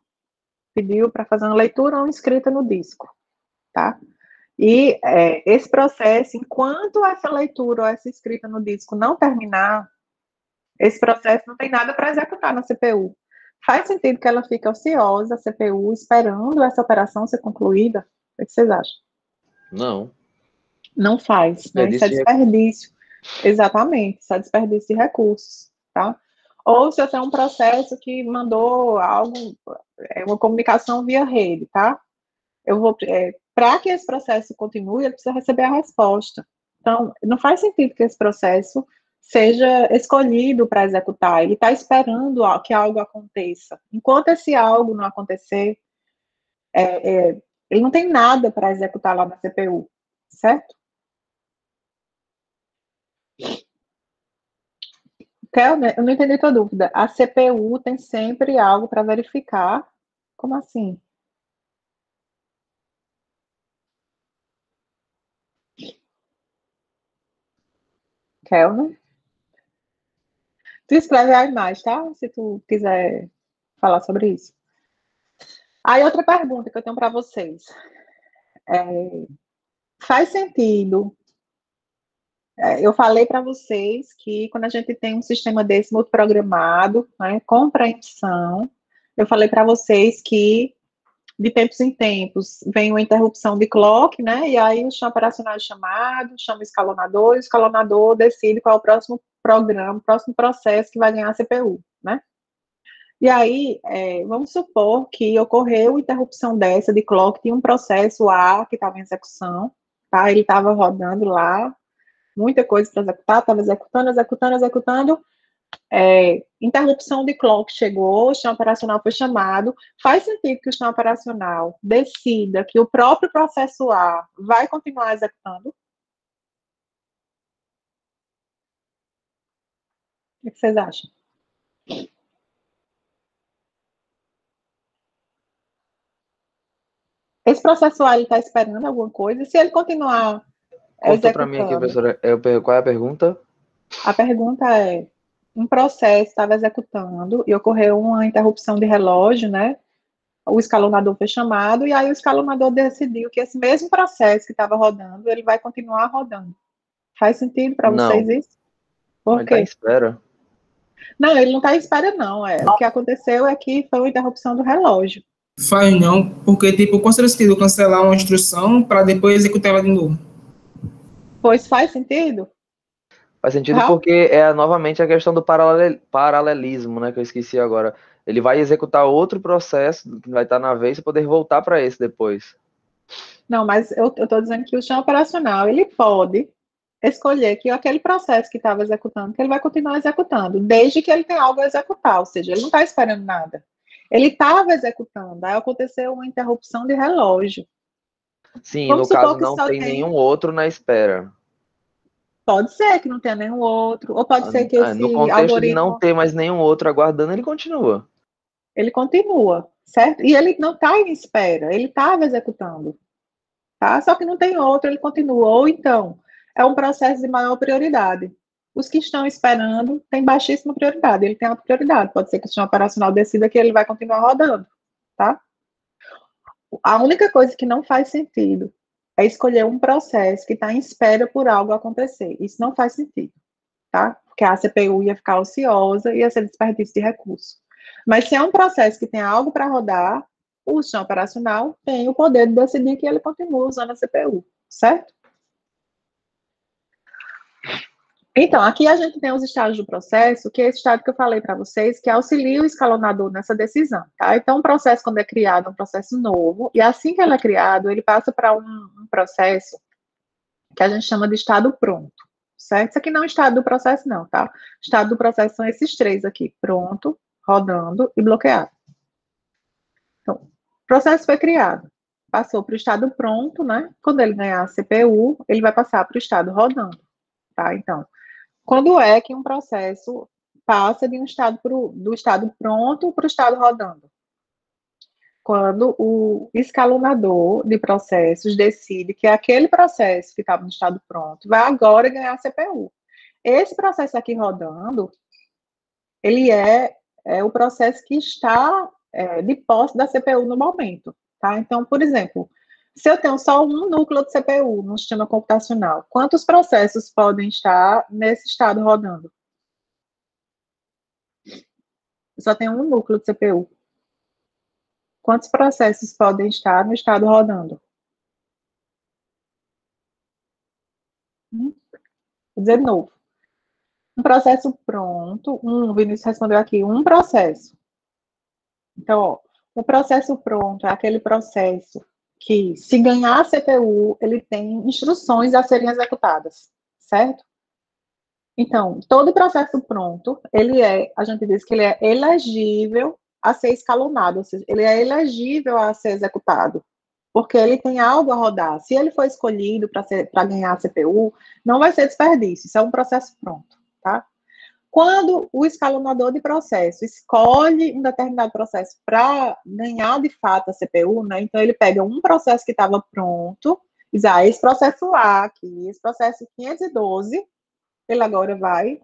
pediu para fazer uma leitura ou uma escrita no disco, tá? E esse processo, enquanto essa leitura ou essa escrita no disco não terminar, esse processo não tem nada para executar na CPU. Faz sentido que ela fique ociosa, a CPU, esperando essa operação ser concluída? O que vocês acham? Não. Não faz, né? Isso é desperdício. Exatamente, isso é desperdício de recursos, tá? Ou se eu tenho um processo que mandou algo, uma comunicação via rede, tá? Eu vou, para que esse processo continue, ele precisa receber a resposta. Então, não faz sentido que esse processo seja escolhido para executar. Ele está esperando que algo aconteça. Enquanto esse algo não acontecer, ele não tem nada para executar lá na CPU, certo? Kelner, eu não entendi tua dúvida. A CPU tem sempre algo para verificar. Como assim? Kelner? Tu escreve aí mais, tá? Se tu quiser falar sobre isso. Aí, outra pergunta que eu tenho para vocês. Faz sentido? Eu falei para vocês que quando a gente tem um sistema desse multiprogramado, né, com preempção, eu falei para vocês que de tempos em tempos vem uma interrupção de clock, né? E aí o sistema operacional é chamado, chama o escalonador decide qual é o próximo programa, o próximo processo que vai ganhar a CPU, né? E aí, vamos supor que ocorreu interrupção dessa de clock, tinha um processo A que estava em execução, tá? Ele estava rodando lá, muita coisa para executar, estava executando, interrupção de clock chegou, o sistema operacional foi chamado. Faz sentido que o sistema operacional decida que o próprio processo A vai continuar executando? O que vocês acham? Esse processo A está esperando alguma coisa, e se ele continuar Cortou para mim aqui, executando. professora. Qual é a pergunta? A pergunta é, um processo estava executando e ocorreu uma interrupção de relógio, né? O escalonador foi chamado e aí o escalonador decidiu que esse mesmo processo que estava rodando, ele vai continuar rodando. Faz sentido para vocês Não. isso? Não, Por ele tá em quê? espera. Não, ele não está em espera, não. O que aconteceu é que foi uma interrupção do relógio. Faz não, porque, tipo, qual seria o sentido cancelar uma instrução para depois executar ela de novo? Pois faz sentido? Faz sentido Tá? porque é novamente a questão do paralelismo, né? Que eu esqueci agora. Ele vai executar outro processo que vai estar na vez e poder voltar para esse depois. Não, mas eu estou dizendo que o sistema operacional, ele pode escolher que aquele processo que estava executando, que ele vai continuar executando, desde que ele tenha algo a executar, ou seja, ele não está esperando nada. Ele estava executando, aí aconteceu uma interrupção de relógio. Sim, no Vamos supor caso que não só tem tem, nenhum outro na espera. pode ser que não tenha nenhum outro, ou pode ser que No esse contexto de não algoritmo, ter mais nenhum outro aguardando, ele continua. ele continua, certo? E ele não está em espera, ele estava executando, tá? Só que não tem outro, ele continua. Ou então, é um processo de maior prioridade. Os que estão esperando têm baixíssima prioridade, ele tem alta prioridade. Pode ser que o sistema operacional decida que ele vai continuar rodando, tá? A única coisa que não faz sentido é escolher um processo que está em espera por algo acontecer. Isso não faz sentido, tá? Porque a CPU ia ficar ociosa e ia ser desperdício de recurso. Mas se é um processo que tem algo para rodar, o sistema operacional tem o poder de decidir que ele continua usando a CPU, certo? Então, aqui a gente tem os estágios do processo, que é esse estado que eu falei para vocês, que auxilia o escalonador nessa decisão, tá? Então, o processo, quando é criado, é um processo novo, e assim que ele é criado, ele passa para um processo que a gente chama de estado pronto, certo? Isso aqui não é o estado do processo, não, tá? O estado do processo são esses três aqui, pronto, rodando e bloqueado. Então, o processo foi criado, passou para o estado pronto, né? Quando ele ganhar a CPU, ele vai passar para o estado rodando, tá? Então, quando é que um processo passa de do estado pronto para o estado rodando? Quando o escalonador de processos decide que aquele processo que estava no estado pronto vai agora ganhar a CPU. Esse processo aqui rodando, ele é o processo que está de posse da CPU no momento, tá? Então, por exemplo, se eu tenho só um núcleo de CPU no sistema computacional, quantos processos podem estar nesse estado rodando? Eu só tenho um núcleo de CPU. Quantos processos podem estar no estado rodando? Vou dizer de novo. Um processo pronto, o Vinícius respondeu aqui, um processo. Então, ó, o processo pronto é aquele processo que, se ganhar a CPU, ele tem instruções a serem executadas, certo? Então, todo processo pronto, a gente diz que ele é elegível a ser escalonado, ou seja, ele é elegível a ser executado, porque ele tem algo a rodar. Se ele for escolhido para ganhar a CPU, não vai ser desperdício, isso é um processo pronto, tá? Quando o escalonador de processo escolhe um determinado processo para ganhar de fato a CPU, né? Então ele pega um processo que estava pronto, e diz, esse processo A aqui, esse processo 512, ele agora vai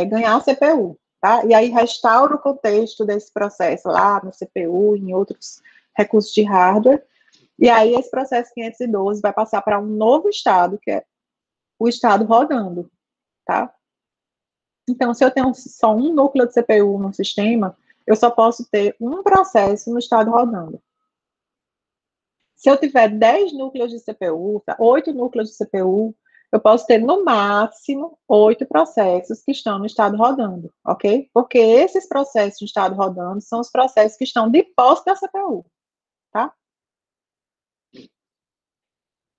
ganhar a CPU, tá? E aí restaura o contexto desse processo lá no CPU, em outros recursos de hardware, e aí esse processo 512 vai passar para um novo estado, que é o estado rodando, tá? Então, se eu tenho só um núcleo de CPU no sistema, eu só posso ter um processo no estado rodando. Se eu tiver 10 núcleos de CPU, 8 núcleos de CPU, eu posso ter no máximo 8 processos que estão no estado rodando, ok? Porque esses processos de estado rodando são os processos que estão de posse da CPU, tá?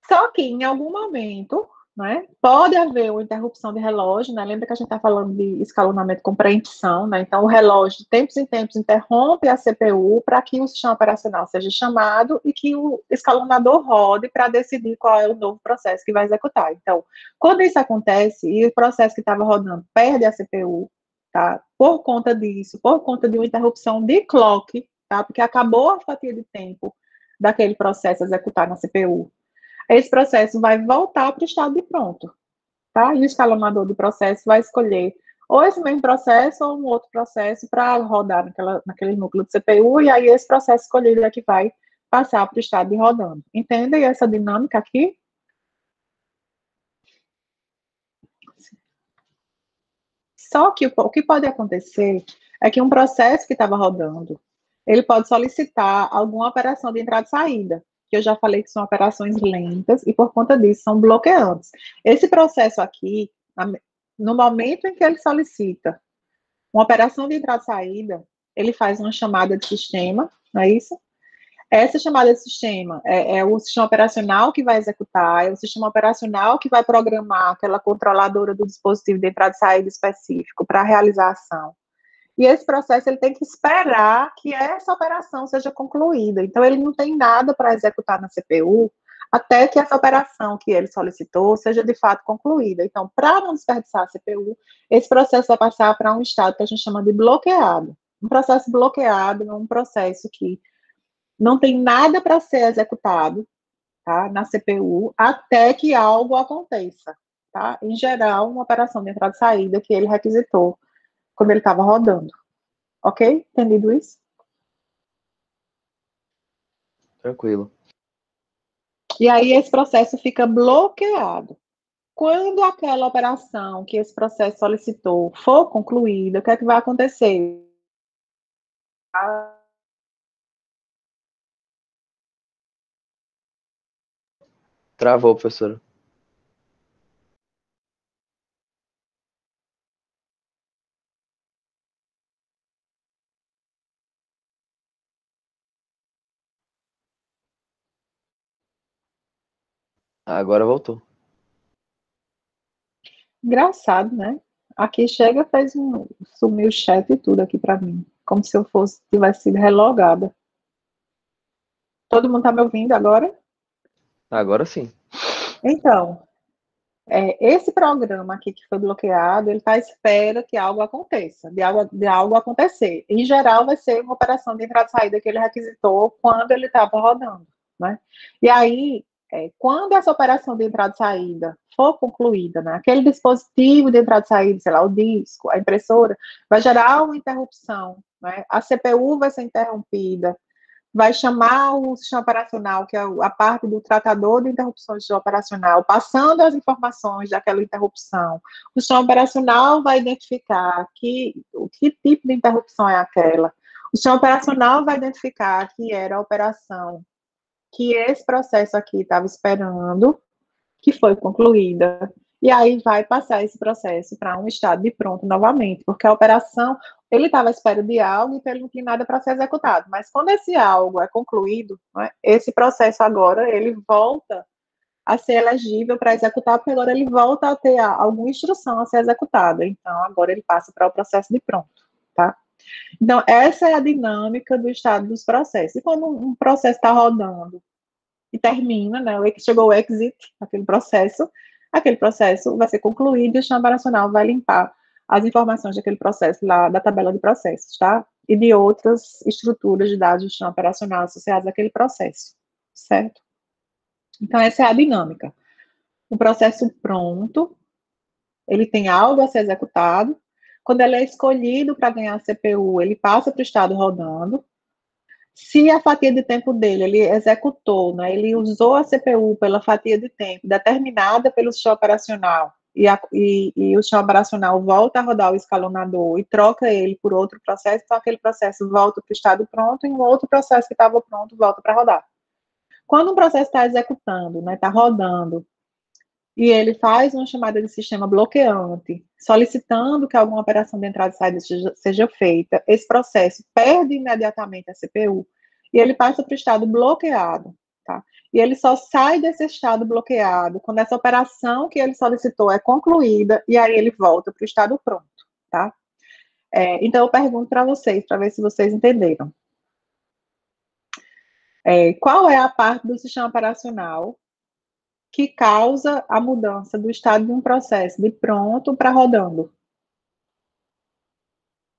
Só que em algum momento, né, pode haver uma interrupção de relógio, né? Lembra que a gente está falando de escalonamento com preempção, né? Então, o relógio, de tempos em tempos, interrompe a CPU para que o sistema operacional seja chamado e que o escalonador rode para decidir qual é o novo processo que vai executar. Então, quando isso acontece e o processo que estava rodando perde a CPU, tá? Por conta disso, por conta de uma interrupção de clock, tá? Porque acabou a fatia de tempo daquele processo executar na CPU. esse processo vai voltar para o estado de pronto, tá? E o escalonador do processo vai escolher ou esse mesmo processo ou um outro processo para rodar naquele núcleo de CPU, e aí esse processo escolhido é que vai passar para o estado de rodando. Entendem essa dinâmica aqui? Só que o que pode acontecer é que um processo que estava rodando, ele pode solicitar alguma operação de entrada e saída, que eu já falei que são operações lentas e, por conta disso, são bloqueantes. Esse processo aqui, no momento em que ele solicita uma operação de entrada e saída, ele faz uma chamada de sistema, não é isso? Essa chamada de sistema é o sistema operacional que vai executar, é o sistema operacional que vai programar aquela controladora do dispositivo de entrada e saída específico para realizar a ação. E esse processo ele tem que esperar que essa operação seja concluída. Então, ele não tem nada para executar na CPU até que essa operação que ele solicitou seja de fato concluída. Então, para não desperdiçar a CPU, esse processo vai passar para um estado que a gente chama de bloqueado. Um processo bloqueado é um processo que não tem nada para ser executado, tá, na CPU, até que algo aconteça, tá? Em geral, uma operação de entrada e saída que ele requisitou quando ele estava rodando. Ok? Entendido isso? Tranquilo. E aí esse processo fica bloqueado. Quando aquela operação que esse processo solicitou for concluída, o que é que vai acontecer? Travou, professora. Agora voltou. Engraçado, né? Aqui chega, sumiu o chat e tudo aqui para mim, como se eu tivesse sido relogada. Todo mundo está me ouvindo agora? Agora sim. Então, esse programa aqui que foi bloqueado, ele está à espera que algo aconteça, de algo acontecer. Em geral, vai ser uma operação de entrada e saída que ele requisitou quando ele estava rodando, né? E aí, quando essa operação de entrada e saída for concluída, né, aquele dispositivo de entrada e saída, sei lá, o disco, a impressora, vai gerar uma interrupção, né? A CPU vai ser interrompida, vai chamar o sistema operacional, que é a parte do tratador de interrupções do operacional, passando as informações daquela interrupção. O sistema operacional vai identificar que tipo de interrupção é aquela. O sistema operacional vai identificar que era a operação que esse processo aqui estava esperando, que foi concluída, e aí vai passar esse processo para um estado de pronto novamente, porque a operação, ele estava à espera de algo, então ele não tinha nada para ser executado, mas quando esse algo é concluído, né, esse processo agora, ele volta a ser elegível para executar, porque agora ele volta a ter alguma instrução a ser executada, então agora ele passa para o processo de pronto, tá? Então, essa é a dinâmica do estado dos processos. E quando um processo está rodando e termina, né, chegou o exit, aquele processo vai ser concluído e o sistema operacional vai limpar as informações daquele processo lá da tabela de processos, tá? E de outras estruturas de dados do sistema operacional associadas àquele processo, certo? Então, essa é a dinâmica. O processo pronto, ele tem algo a ser executado. Quando ele é escolhido para ganhar a CPU, ele passa para o estado rodando. Se a fatia de tempo dele, ele executou, né, ele usou a CPU pela fatia de tempo determinada pelo sistema operacional, e o sistema operacional volta a rodar o escalonador e troca ele por outro processo, então aquele processo volta para o estado pronto e um outro processo que estava pronto volta para rodar. Quando um processo está executando, né, está rodando, e ele faz uma chamada de sistema bloqueante, solicitando que alguma operação de entrada e saída seja feita, esse processo perde imediatamente a CPU e ele passa para o estado bloqueado, tá? E ele só sai desse estado bloqueado quando essa operação que ele solicitou é concluída e aí ele volta para o estado pronto, tá? Então eu pergunto para vocês, para ver se vocês entenderam. Qual é a parte do sistema operacional que causa a mudança do estado de um processo de pronto para rodando?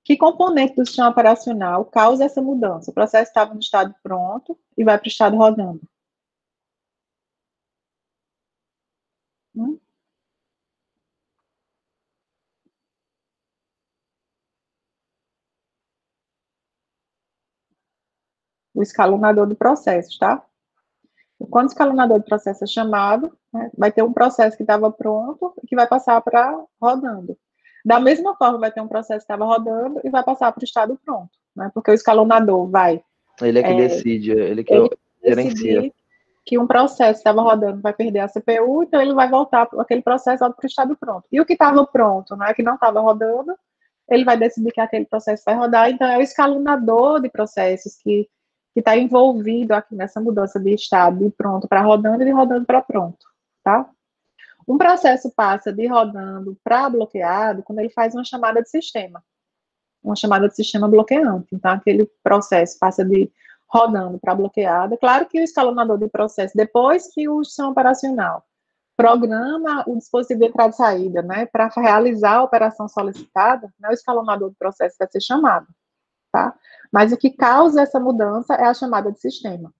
Que componente do sistema operacional causa essa mudança? O processo estava no estado pronto e vai para o estado rodando. Hum? O escalonador de processos, tá? Quando o escalonador de processo é chamado, né, vai ter um processo que estava pronto e que vai passar para rodando. Da mesma forma, vai ter um processo que estava rodando e vai passar para o estado pronto, né? Porque o escalonador vai Ele é que decide, ele que ele gerencia. decidir que um processo estava rodando vai perder a CPU, então ele vai voltar aquele processo para o estado pronto. E o que estava pronto, né, que não estava rodando, ele vai decidir que aquele processo vai rodar. Então é o escalonador de processos que está envolvido aqui nessa mudança de estado de pronto para rodando e de rodando para pronto, tá? Um processo passa de rodando para bloqueado quando ele faz uma chamada de sistema bloqueante. Então, aquele processo passa de rodando para bloqueado. Claro que o escalonador de processo, depois que o sistema operacional programa o dispositivo de entrada e saída, né, para realizar a operação solicitada, né, o escalonador de processo vai ser chamado, tá? Mas o que causa essa mudança é a chamada de sistema,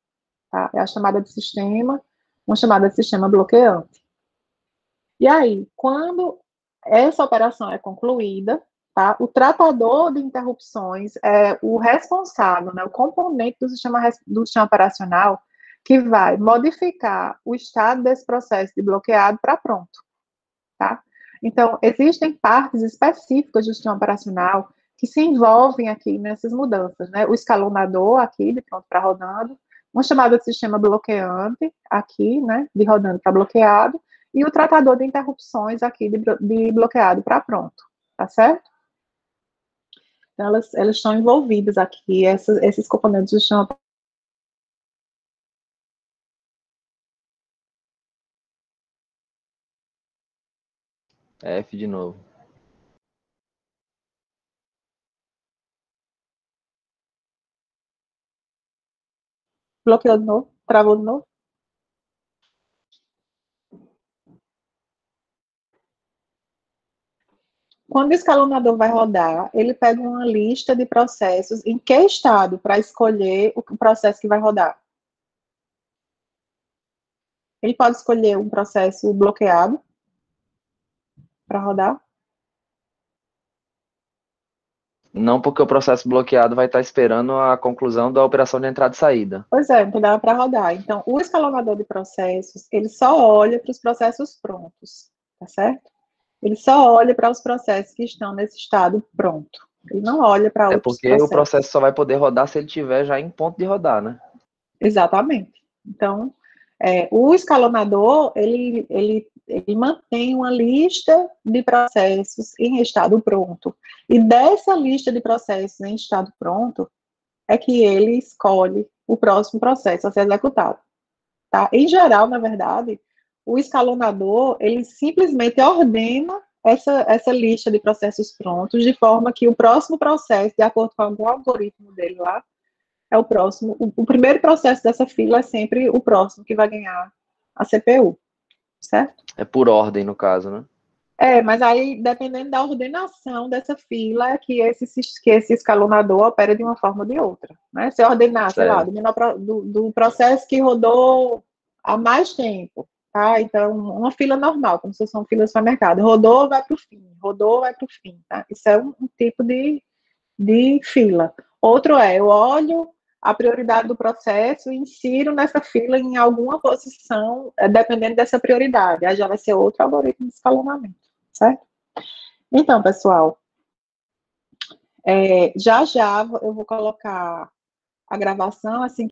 tá? É a chamada de sistema, uma chamada de sistema bloqueante. E aí, quando essa operação é concluída, tá, o tratador de interrupções é o responsável, né, o componente do sistema operacional que vai modificar o estado desse processo de bloqueado para pronto, tá? Então, existem partes específicas do sistema operacional que se envolvem aqui nessas mudanças, né? O escalonador aqui, de pronto para rodando, uma chamada de sistema bloqueante aqui, né, de rodando para bloqueado, e o tratador de interrupções aqui de bloqueado para pronto, tá certo? Então, elas estão envolvidas aqui, esses componentes do sistema. F de novo. Bloqueou de novo? Travou de novo? Quando o escalonador vai rodar, ele pega uma lista de processos em que estado para escolher o processo que vai rodar. Ele pode escolher um processo bloqueado para rodar. Não, porque o processo bloqueado vai estar esperando a conclusão da operação de entrada e saída. Pois é, não dá para rodar. Então, o escalonador de processos, ele só olha para os processos prontos, tá certo? Ele só olha para os processos que estão nesse estado pronto. Ele não olha para É outros porque processos. o processo só vai poder rodar se ele estiver já em ponto de rodar, né? Exatamente. Então, o escalonador, ele mantém uma lista de processos em estado pronto. E dessa lista de processos em estado pronto, é que ele escolhe o próximo processo a ser executado. Tá? Em geral, na verdade, o escalonador, ele simplesmente ordena essa lista de processos prontos, de forma que o próximo processo, de acordo com algum algoritmo dele lá, é o próximo. O primeiro processo dessa fila é sempre o próximo que vai ganhar a CPU, certo? É por ordem, no caso, né? Mas aí, dependendo da ordenação dessa fila, é que esse escalonador opera de uma forma ou de outra. Né? Se ordenar, sei lá, do processo que rodou há mais tempo, tá? Então, uma fila normal, como se fosse uma fila de supermercado. Rodou, vai para o fim. Rodou, vai para o fim. Tá? Isso é um tipo de fila. Outro eu olho a prioridade do processo e insiro nessa fila em alguma posição, dependendo dessa prioridade. Aí já vai ser outro algoritmo de escalonamento, certo? Então, pessoal, já eu vou colocar a gravação, assim